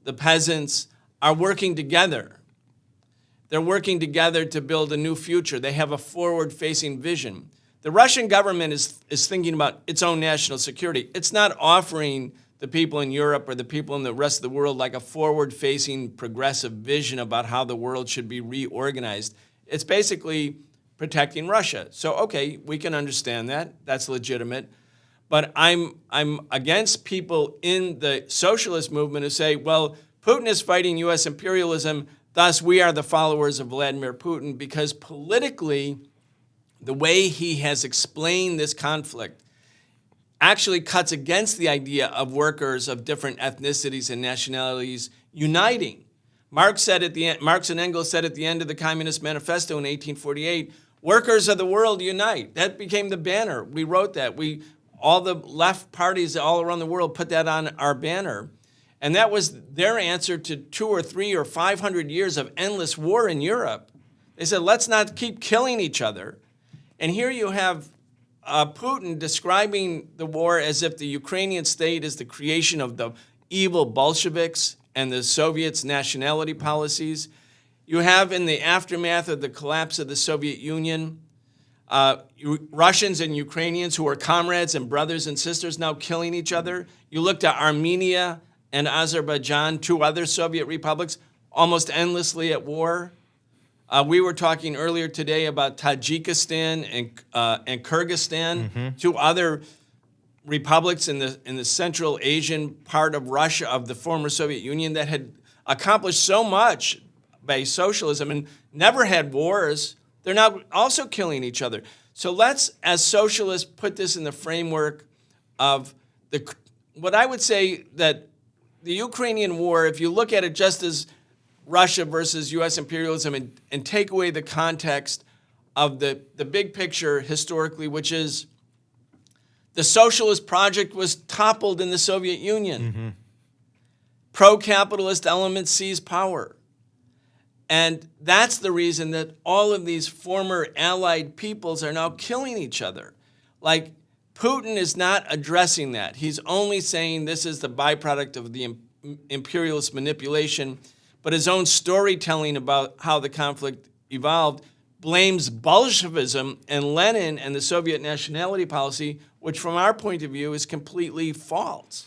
the peasants are working together. They're working together to build a new future. They have a forward-facing vision. The Russian government is thinking about its own national security. It's not offering the people in Europe or the people in the rest of the world like a forward-facing progressive vision about how the world should be reorganized. It's basically protecting Russia. So, okay, we can understand that. That's legitimate. But I'm against people in the socialist movement who say, well, Putin is fighting U.S. imperialism, thus we are the followers of Vladimir Putin, because politically, the way he has explained this conflict actually cuts against the idea of workers of different ethnicities and nationalities uniting. Marx and Engels said at the end of the Communist Manifesto in 1848, workers of the world unite. That became the banner. We wrote that. All the left parties all around the world put that on our banner. And that was their answer to 200 or 300 or 500 years of endless war in Europe. They said, let's not keep killing each other. And here you have Putin describing the war as if the Ukrainian state is the creation of the evil Bolsheviks and the Soviets' nationality policies. You have, in the aftermath of the collapse of the Soviet Union, Russians and Ukrainians who are comrades and brothers and sisters now killing each other. You look to Armenia and Azerbaijan, two other Soviet republics, almost endlessly at war. We were talking earlier today about Tajikistan and Kyrgyzstan, two other republics in the Central Asian part of Russia, of the former Soviet Union, that had accomplished so much by socialism and never had wars. They're now also killing each other. So let's, as socialists, put this in the framework of what I would say that the Ukrainian war, if you look at it just as Russia versus U.S. imperialism and take away the context of the big picture historically, which is the socialist project was toppled in the Soviet Union. Pro-capitalist elements seized power. And that's the reason that all of these former allied peoples are now killing each other. Like, Putin is not addressing that. He's only saying this is the byproduct of the imperialist manipulation, but his own storytelling about how the conflict evolved blames Bolshevism and Lenin and the Soviet nationality policy, which from our point of view is completely false.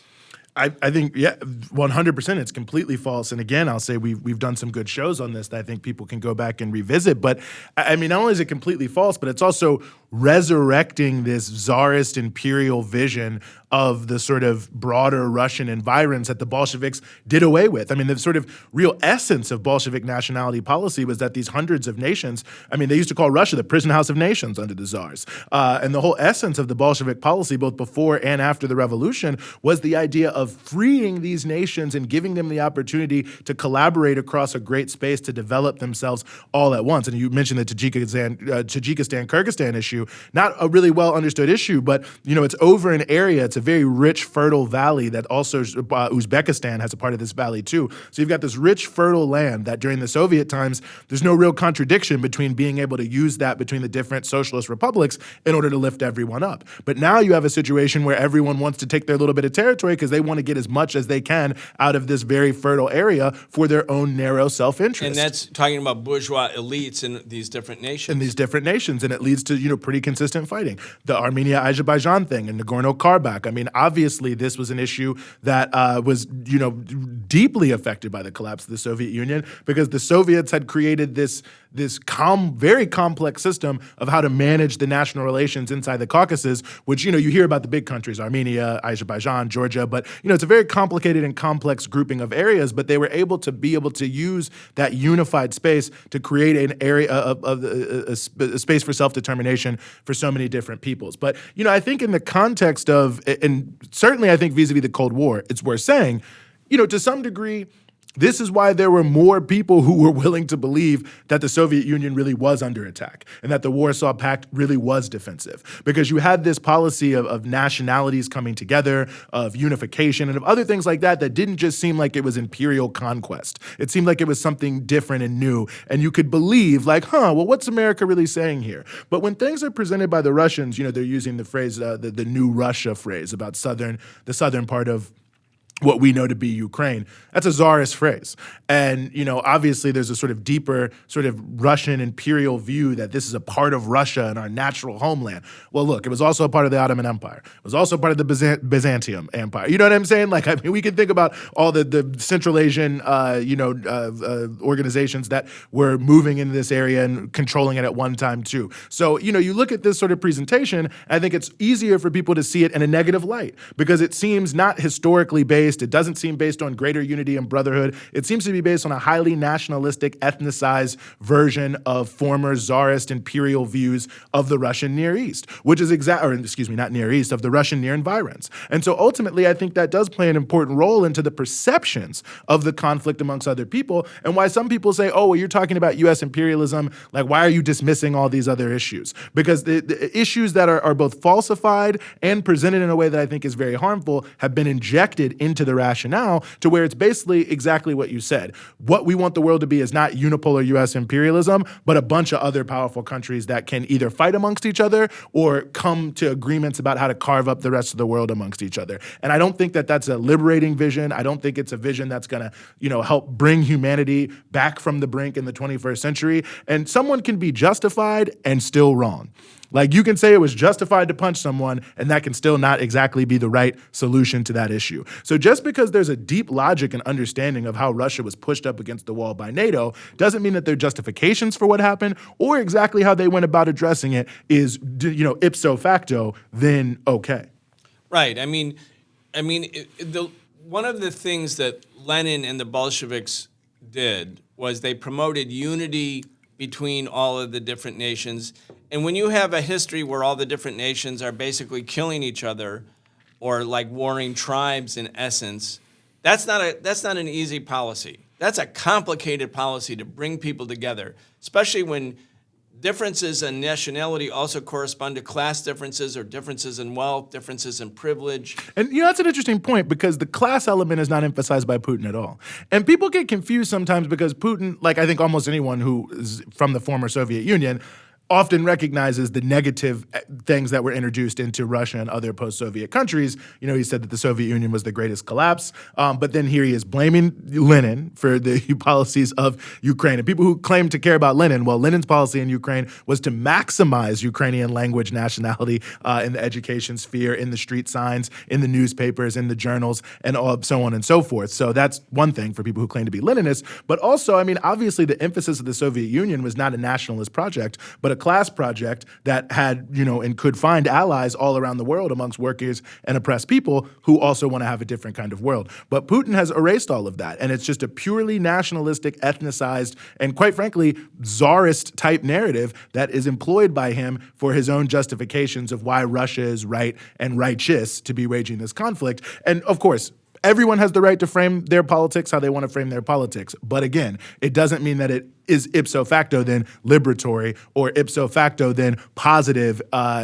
I think, yeah, 100%. It's completely false. And again, I'll say we've done some good shows on this that I think people can go back and revisit. But I mean, not only is it completely false, but it's also resurrecting this czarist imperial vision of the sort of broader Russian environs that the Bolsheviks did away with. I mean, the sort of real essence of Bolshevik nationality policy was that these hundreds of nations, I mean, they used to call Russia the prison house of nations under the czars. And the whole essence of the Bolshevik policy, both before and after the revolution, was the idea of freeing these nations and giving them the opportunity to collaborate across a great space to develop themselves all at once. And you mentioned the Tajikistan-Kyrgyzstan issue, not a really well understood issue, but you know, it's over an area. It's a very rich, fertile valley that also Uzbekistan has a part of this valley too. So you've got this rich, fertile land that during the Soviet times, there's no real contradiction between being able to use that between the different socialist republics in order to lift everyone up. But now you have a situation where everyone wants to take their little bit of territory because they want to get as much as they can out of this very fertile area for their own narrow self-interest. And that's talking about bourgeois elites in these different nations. And it leads to, you know, pretty consistent fighting. The Armenia-Azerbaijan thing and Nagorno-Karabakh. I mean, obviously, this was an issue that was, you know, deeply affected by the collapse of the Soviet Union because the Soviets had created this very complex system of how to manage the national relations inside the Caucasus, which, you hear about the big countries, Armenia, Azerbaijan, Georgia, but, it's a very complicated and complex grouping of areas, but they were able to use that unified space to create an area of a space for self-determination for so many different peoples. But, I think in the context of, and certainly I think vis-a-vis the Cold War, it's worth saying, to some degree, this is why there were more people who were willing to believe that the Soviet Union really was under attack and that the Warsaw Pact really was defensive. Because you had this policy of nationalities coming together, of unification, and of other things like that didn't just seem like it was imperial conquest. It seemed like it was something different and new. And you could believe, well, what's America really saying here? But when things are presented by the Russians, they're using the phrase, the new Russia phrase about the southern part of what we know to be Ukraine. That's a czarist phrase. And, obviously there's a sort of deeper sort of Russian imperial view that this is a part of Russia and our natural homeland. Well, look, it was also a part of the Ottoman Empire. It was also part of the Byzantium Empire. You know what I'm saying? We can think about all the Central Asian, organizations that were moving into this area and controlling it at one time too. So, you look at this sort of presentation, I think it's easier for people to see it in a negative light because it seems not historically based. It doesn't seem based on greater unity and brotherhood. It seems to be based on a highly nationalistic, ethnicized version of former czarist imperial views of the Russian Near East, which is not Near East, of the Russian near environs. And so ultimately, I think that does play an important role into the perceptions of the conflict amongst other people and why some people say, oh, well, you're talking about U.S. imperialism. Why are you dismissing all these other issues? Because the issues that are both falsified and presented in a way that I think is very harmful have been injected into the rationale to where it's basically exactly what you said. What we want the world to be is not unipolar U.S. imperialism, but a bunch of other powerful countries that can either fight amongst each other or come to agreements about how to carve up the rest of the world amongst each other. And I don't think that that's a liberating vision. I don't think it's a vision that's going to, help bring humanity back from the brink in the 21st century. And someone can be justified and still wrong. You can say it was justified to punch someone, and that can still not exactly be the right solution to that issue. So just because there's a deep logic and understanding of how Russia was pushed up against the wall by NATO doesn't mean that their justifications for what happened or exactly how they went about addressing it is, ipso facto, then okay. Right. One of the things that Lenin and the Bolsheviks did was they promoted unity between all of the different nations. And when you have a history where all the different nations are basically killing each other or warring tribes in essence, that's not an easy policy. That's a complicated policy to bring people together, especially when differences in nationality also correspond to class differences or differences in wealth, differences in privilege. And that's an interesting point because the class element is not emphasized by Putin at all. And people get confused sometimes because Putin, I think almost anyone who is from the former Soviet Union, often recognizes the negative things that were introduced into Russia and other post-Soviet countries. He said that the Soviet Union was the greatest collapse, but then here he is blaming Lenin for the policies of Ukraine. And people who claim to care about Lenin, well, Lenin's policy in Ukraine was to maximize Ukrainian language nationality in the education sphere, in the street signs, in the newspapers, in the journals, and so on and so forth. So that's one thing for people who claim to be Leninists. But also, obviously the emphasis of the Soviet Union was not a nationalist project, but a class project that had, and could find allies all around the world amongst workers and oppressed people who also want to have a different kind of world. But Putin has erased all of that, and it's just a purely nationalistic, ethnicized, and quite frankly, czarist type narrative that is employed by him for his own justifications of why Russia is right and righteous to be waging this conflict. And of course, everyone has the right to frame their politics how they want to frame their politics. But again, it doesn't mean that it is ipso facto then liberatory or ipso facto then positive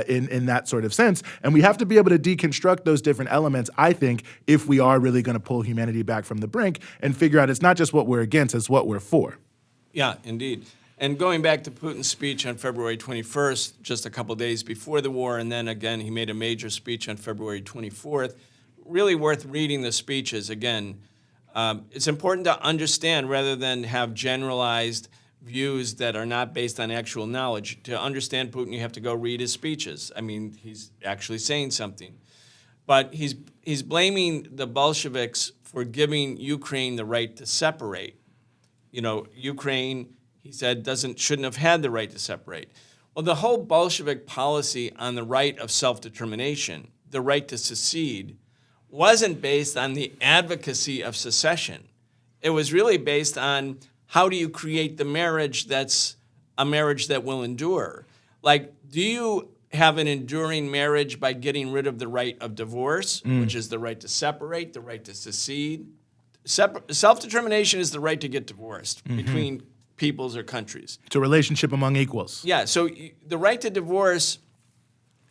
in that sort of sense. And we have to be able to deconstruct those different elements, I think, if we are really going to pull humanity back from the brink and figure out it's not just what we're against, it's what we're for. Yeah, indeed. And going back to Putin's speech on February 21st, just a couple days before the war, and then again, he made a major speech on February 24th, really worth reading the speeches again. It's important to understand rather than have generalized views that are not based on actual knowledge. To understand Putin, you have to go read his speeches. He's actually saying something. But he's blaming the Bolsheviks for giving Ukraine the right to separate. Ukraine, he said, shouldn't have had the right to separate. Well, the whole Bolshevik policy on the right of self-determination, the right to secede, wasn't based on the advocacy of secession. It was really based on how do you create the marriage that's a marriage that will endure. Like, do you have an enduring marriage by getting rid of the right of divorce, which is the right to separate, the right to secede? Self-determination is the right to get divorced between peoples or countries. It's a relationship among equals. Yeah, so the right to divorce,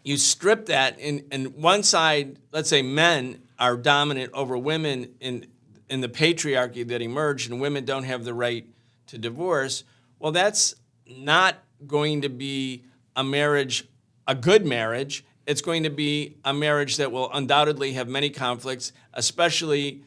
you strip that, and one side, let's say men are dominant over women in the patriarchy that emerged, and women don't have the right to divorce. Well, that's not going to be a marriage, a good marriage. It's going to be a marriage that will undoubtedly have many conflicts, especially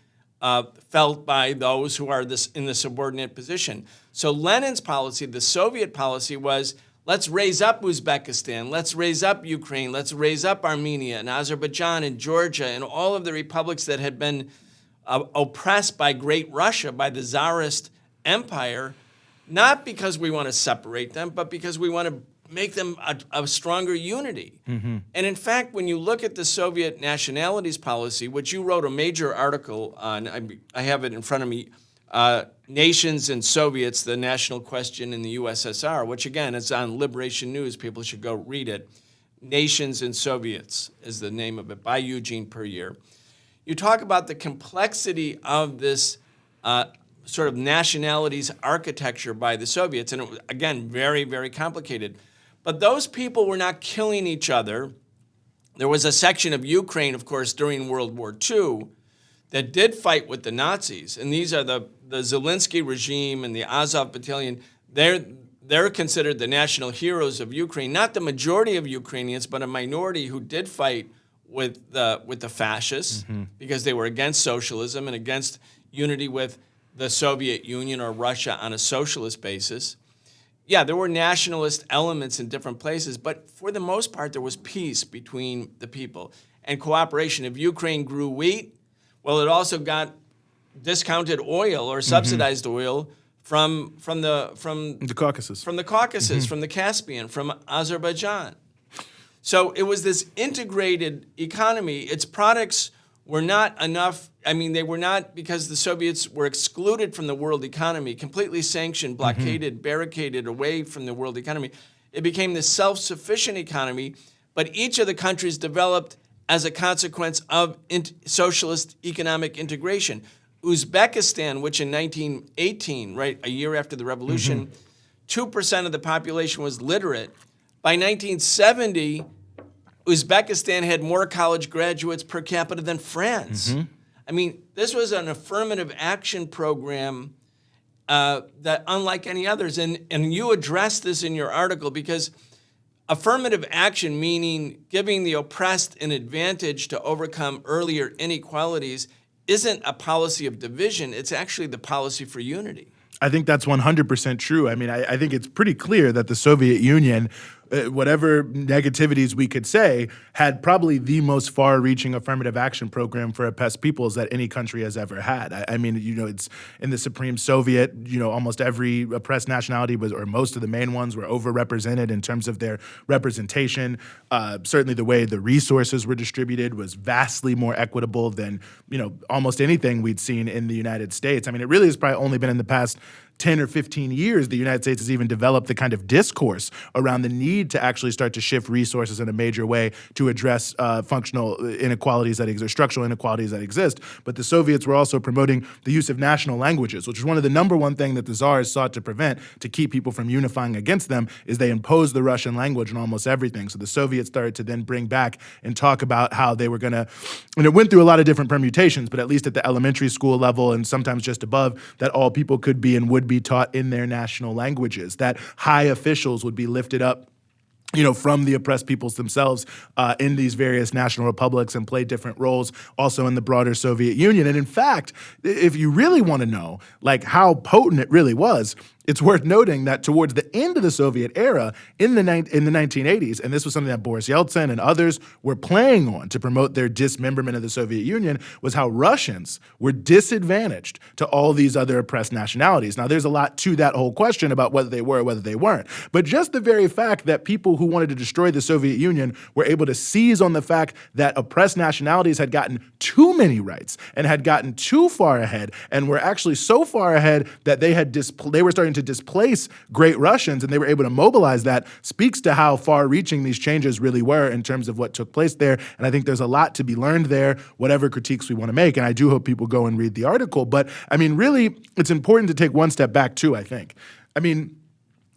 felt by those who are in the subordinate position. So Lenin's policy, the Soviet policy, was let's raise up Uzbekistan, let's raise up Ukraine, let's raise up Armenia and Azerbaijan and Georgia and all of the republics that had been oppressed by Great Russia, by the Tsarist Empire, not because we want to separate them, but because we want to make them a stronger unity. And in fact, when you look at the Soviet nationalities policy, which you wrote a major article on, I have it in front of me, Nations and Soviets, the National Question in the USSR, which again is on Liberation News. People should go read it. Nations and Soviets is the name of it, by Eugene Puryear. You talk about the complexity of this sort of nationalities architecture by the Soviets, and it was, again, very, very complicated. But those people were not killing each other. There was a section of Ukraine, of course, during World War II that did fight with the Nazis, and these are the Zelensky regime and the Azov Battalion. They're considered the national heroes of Ukraine, not the majority of Ukrainians, but a minority who did fight with the fascists because they were against socialism and against unity with the Soviet Union or Russia on a socialist basis. Yeah, there were nationalist elements in different places, but for the most part, there was peace between the people and cooperation. If Ukraine grew wheat, well, it also got discounted oil or subsidized oil from the Caucasus. From the Caucasus, from the Caspian, from Azerbaijan. So it was this integrated economy. Its products were not enough. I mean, they were not, because the Soviets were excluded from the world economy, completely sanctioned, blockaded, barricaded away from the world economy. It became this self-sufficient economy, but each of the countries developed as a consequence of socialist economic integration. Uzbekistan, which in 1918, right, a year after the revolution, 2% of the population was literate. By 1970, Uzbekistan had more college graduates per capita than France. I mean, this was an affirmative action program that unlike any others. And you address this in your article because affirmative action, meaning giving the oppressed an advantage to overcome earlier inequalities, isn't a policy of division. It's actually the policy for unity. I think that's 100% true. I mean, I think it's pretty clear that the Soviet Union, whatever negativities we could say, had probably the most far-reaching affirmative action program for oppressed peoples that any country has ever had. I mean, you know, it's in the Supreme Soviet, you know, almost every oppressed nationality was, or most of the main ones were overrepresented in terms of their representation. Certainly the way the resources were distributed was vastly more equitable than, you know, almost anything we'd seen in the United States. I mean, it really has probably only been in the past 10 or 15 years, the United States has even developed the kind of discourse around the need to actually start to shift resources in a major way to address functional inequalities that exist, structural inequalities that exist. But the Soviets were also promoting the use of national languages, which is one of the number one thing that the Tsars sought to prevent, to keep people from unifying against them, is they imposed the Russian language on almost everything. So the Soviets started to then bring back and talk about how they were going to, and it went through a lot of different permutations, but at least at the elementary school level and sometimes just above, that all people could be and would be taught in their national languages, that high officials would be lifted up, you know, from the oppressed peoples themselves in these various national republics and play different roles also in the broader Soviet Union. And in fact, if you really want to know like how potent it really was, it's worth noting that towards the end of the Soviet era, in the 1980s, and this was something that Boris Yeltsin and others were playing on to promote their dismemberment of the Soviet Union, was how Russians were disadvantaged to all these other oppressed nationalities. Now, there's a lot to that whole question about whether they were or whether they weren't. But just the very fact that people who wanted to destroy the Soviet Union were able to seize on the fact that oppressed nationalities had gotten too many rights and had gotten too far ahead and were actually so far ahead that they were starting to displace great Russians, and they were able to mobilize that, speaks to how far-reaching these changes really were in terms of what took place there. And I think there's a lot to be learned there, whatever critiques we want to make. And I do hope people go and read the article. But I mean, really, it's important to take one step back too, I think. I mean,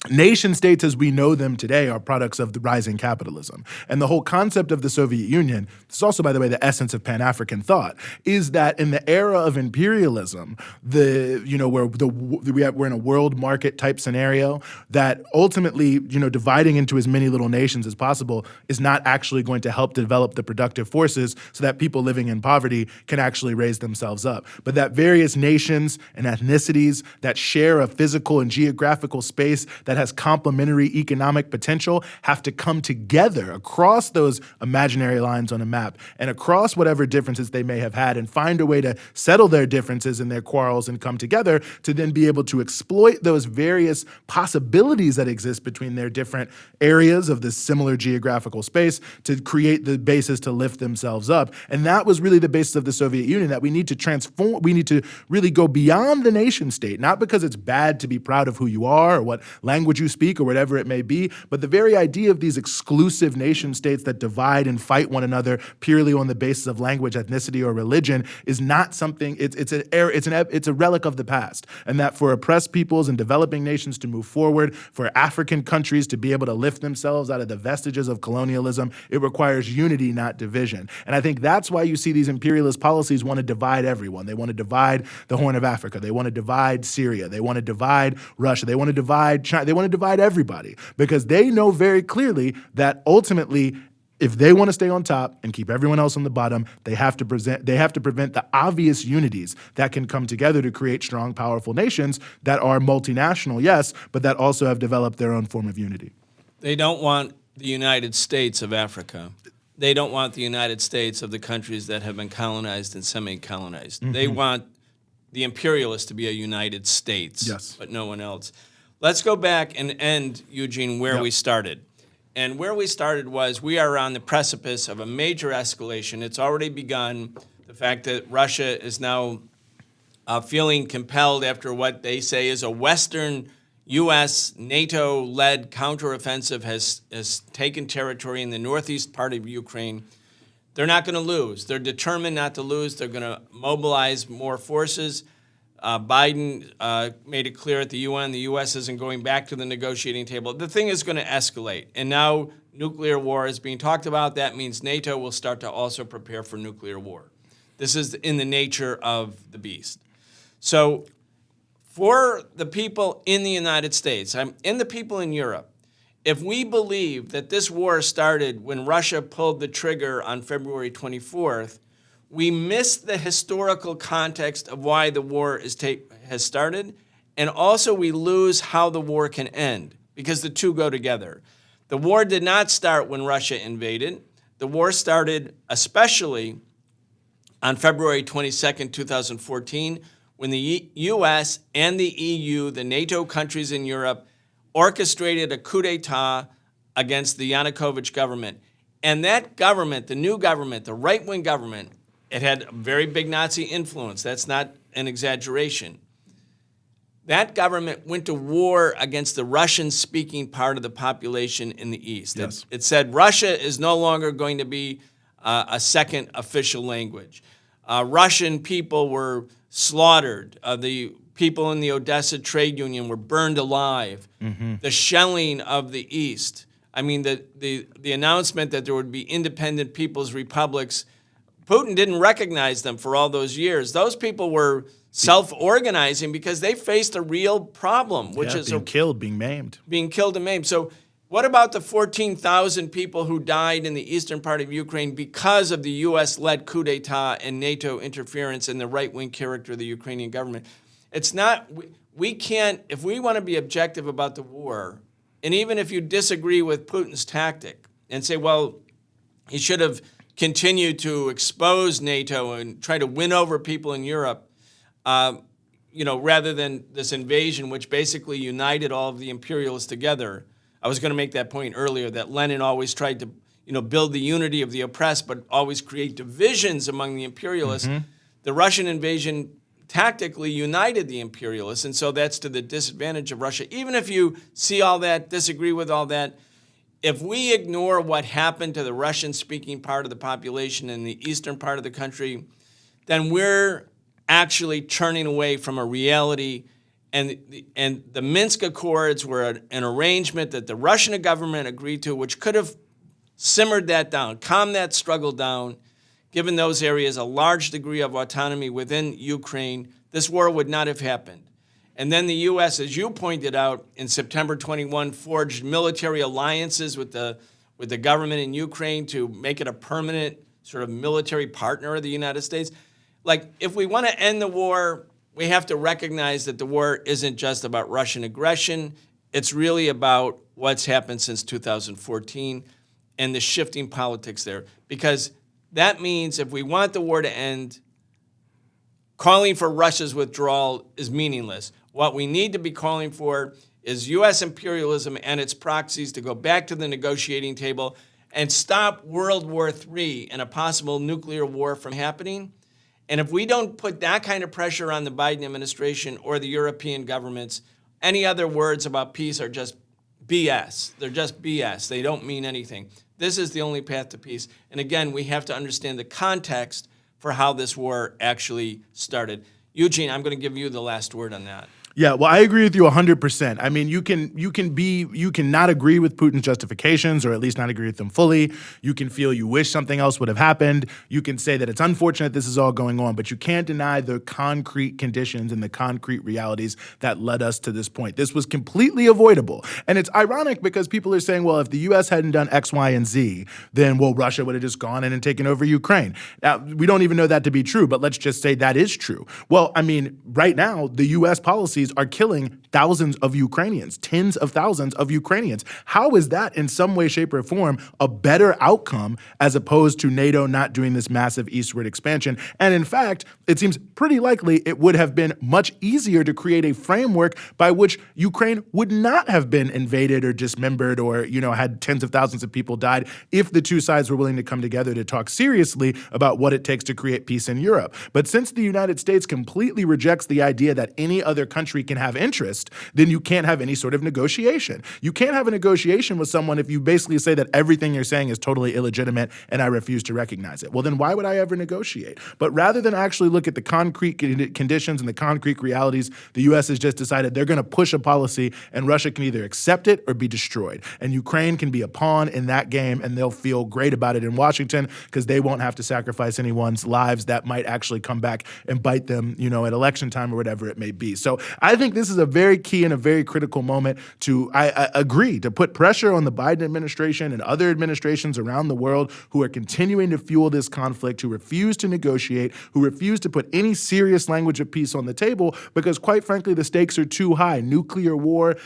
nation states as we know them today are products of the rising capitalism. And the whole concept of the Soviet Union, this is also, by the way, the essence of Pan-African thought, is that in the era of imperialism, we're in a world market type scenario that ultimately, dividing into as many little nations as possible is not actually going to help develop the productive forces so that people living in poverty can actually raise themselves up. But that various nations and ethnicities that share a physical and geographical space that has complementary economic potential have to come together across those imaginary lines on a map and across whatever differences they may have had and find a way to settle their differences and their quarrels and come together to then be able to exploit those various possibilities that exist between their different areas of this similar geographical space to create the basis to lift themselves up. And that was really the basis of the Soviet Union, that we need to transform, we need to really go beyond the nation state, not because it's bad to be proud of who you are or what language you speak or whatever it may be, but the very idea of these exclusive nation states that divide and fight one another purely on the basis of language, ethnicity, or religion is not something. It's a relic of the past, and that for oppressed peoples and developing nations to move forward, for African countries to be able to lift themselves out of the vestiges of colonialism, it requires unity, not division. And I think that's why you see these imperialist policies want to divide everyone. They want to divide the Horn of Africa. They want to divide Syria. They want to divide Russia. They want to divide China. They want to divide everybody because they know very clearly that ultimately, if they want to stay on top and keep everyone else on the bottom, they have to prevent the obvious unities that can come together to create strong, powerful nations that are multinational, yes, but that also have developed their own form of unity. They don't want the United States of Africa. They don't want the United States of the countries that have been colonized and semi-colonized. Mm-hmm. They want the imperialists to be a United States, yes, but no one else. Let's go back and end, Eugene, where we started. And where we started was we are on the precipice of a major escalation. It's already begun. The fact that Russia is now feeling compelled after what they say is a Western U.S. NATO-led counteroffensive has taken territory in the northeast part of Ukraine. They're not going to lose. They're determined not to lose. They're going to mobilize more forces. Biden made it clear at the UN the U.S. isn't going back to the negotiating table. The thing is going to escalate. And now nuclear war is being talked about. That means NATO will start to also prepare for nuclear war. This is in the nature of the beast. So for the people in the United States and the people in Europe, if we believe that this war started when Russia pulled the trigger on February 24th, we miss the historical context of why the war has started, and also we lose how the war can end, because the two go together. The war did not start when Russia invaded. The war started especially on February 22nd, 2014, when the U.S. and the EU, the NATO countries in Europe, orchestrated a coup d'etat against the Yanukovych government. And that government, the new government, the right-wing government, it had a very big Nazi influence. That's not an exaggeration. That government went to war against the Russian-speaking part of the population in the East. Yes. It said Russia is no longer going to be a second official language. Russian people were slaughtered. The people in the Odessa trade union were burned alive. Mm-hmm. The shelling of the East. I mean, the announcement that there would be independent people's republics, Putin didn't recognize them for all those years. Those people were self-organizing because they faced a real problem, which is being killed, being maimed. Being killed and maimed. So what about the 14,000 people who died in the eastern part of Ukraine because of the U.S.-led coup d'etat and NATO interference and the right-wing character of the Ukrainian government? It's not, we can't, if we want to be objective about the war, and even if you disagree with Putin's tactic and say, well, he should have continued to expose NATO and try to win over people in Europe, rather than this invasion, which basically united all of the imperialists together. I was going to make that point earlier, that Lenin always tried to, build the unity of the oppressed, but always create divisions among the imperialists. The Russian invasion tactically united the imperialists, and so that's to the disadvantage of Russia. Even if you see all that, disagree with all that, if we ignore what happened to the Russian-speaking part of the population in the eastern part of the country, then we're actually turning away from a reality. And the Minsk Accords were an arrangement that the Russian government agreed to, which could have simmered that down, calmed that struggle down, given those areas a large degree of autonomy within Ukraine. This war would not have happened. And then the U.S., as you pointed out, in September 21, forged military alliances with the government in Ukraine to make it a permanent sort of military partner of the United States. Like, if we want to end the war, we have to recognize that the war isn't just about Russian aggression. It's really about what's happened since 2014 and the shifting politics there. Because that means if we want the war to end, calling for Russia's withdrawal is meaningless. What we need to be calling for is U.S. imperialism and its proxies to go back to the negotiating table and stop World War III and a possible nuclear war from happening. And if we don't put that kind of pressure on the Biden administration or the European governments, any other words about peace are just BS. They're just BS. They don't mean anything. This is the only path to peace. And again, we have to understand the context for how this war actually started. Eugene, I'm going to give you the last word on that. Yeah, well, I agree with you 100%. I mean, you can not agree with Putin's justifications, or at least not agree with them fully. You can feel you wish something else would have happened. You can say that it's unfortunate this is all going on, but you can't deny the concrete conditions and the concrete realities that led us to this point. This was completely avoidable. And it's ironic because people are saying, well, if the U.S. hadn't done X, Y, and Z, then, well, Russia would have just gone in and taken over Ukraine. Now, we don't even know that to be true, but let's just say that is true. Well, I mean, right now, the U.S. policies are killing thousands of Ukrainians, tens of thousands of Ukrainians. How is that in some way, shape, or form a better outcome as opposed to NATO not doing this massive eastward expansion? And in fact, it seems pretty likely it would have been much easier to create a framework by which Ukraine would not have been invaded or dismembered or, had tens of thousands of people died if the two sides were willing to come together to talk seriously about what it takes to create peace in Europe. But since the United States completely rejects the idea that any other country can have interest, then you can't have any sort of negotiation. You can't have a negotiation with someone if you basically say that everything you're saying is totally illegitimate and I refuse to recognize it. Well, then why would I ever negotiate? But rather than actually look at the concrete conditions and the concrete realities, the U.S. has just decided they're going to push a policy and Russia can either accept it or be destroyed. And Ukraine can be a pawn in that game and they'll feel great about it in Washington because they won't have to sacrifice anyone's lives that might actually come back and bite them, at election time or whatever it may be. So I think this is a very key and a very critical moment I agree, to put pressure on the Biden administration and other administrations around the world who are continuing to fuel this conflict, who refuse to negotiate, who refuse to put any serious language of peace on the table because, quite frankly, the stakes are too high. Nuclear war,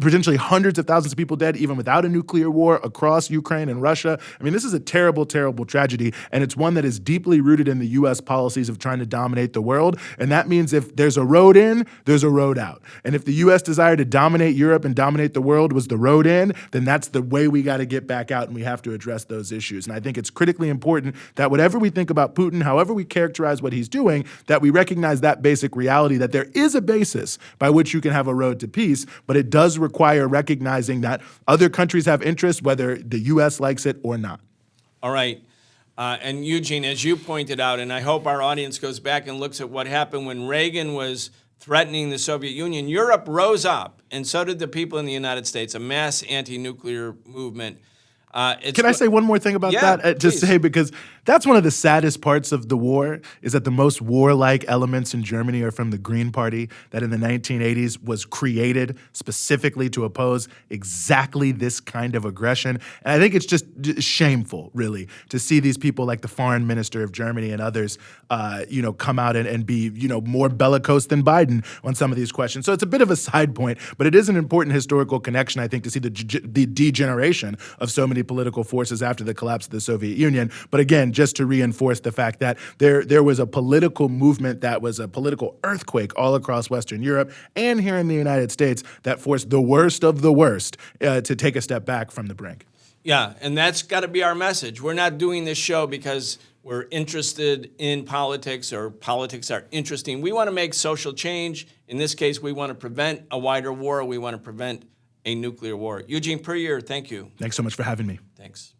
potentially hundreds of thousands of people dead even without a nuclear war across Ukraine and Russia. I mean, this is a terrible, terrible tragedy, and it's one that is deeply rooted in the U.S. policies of trying to dominate the world, and that means if there's a road in, there's a road out. And if the U.S. desire to dominate Europe and dominate the world was the road in, then that's the way we got to get back out, and we have to address those issues. And I think it's critically important that whatever we think about Putin, however we characterize what he's doing, that we recognize that basic reality that there is a basis by which you can have a road to peace, but it does require recognizing that other countries have interests, whether the U.S. likes it or not. All right. And Eugene, as you pointed out, and I hope our audience goes back and looks at what happened when Reagan was threatening the Soviet Union, Europe rose up, and so did the people in the United States, a mass anti-nuclear movement. Can I say one more thing about that? Just say, because That's one of the saddest parts of the war, is that the most warlike elements in Germany are from the Green Party that in the 1980s was created specifically to oppose exactly this kind of aggression. And I think it's just shameful, really, to see these people like the foreign minister of Germany and others, come out and be, more bellicose than Biden on some of these questions. So it's a bit of a side point, but it is an important historical connection, I think, to see the degeneration of so many political forces after the collapse of the Soviet Union. But again, just to reinforce the fact that there was a political movement that was a political earthquake all across Western Europe and here in the United States that forced the worst of the worst to take a step back from the brink. Yeah, and that's got to be our message. We're not doing this show because we're interested in politics or politics are interesting. We want to make social change. In this case, we want to prevent a wider war. We want to prevent a nuclear war. Eugene Puryear, thank you. Thanks so much for having me. Thanks.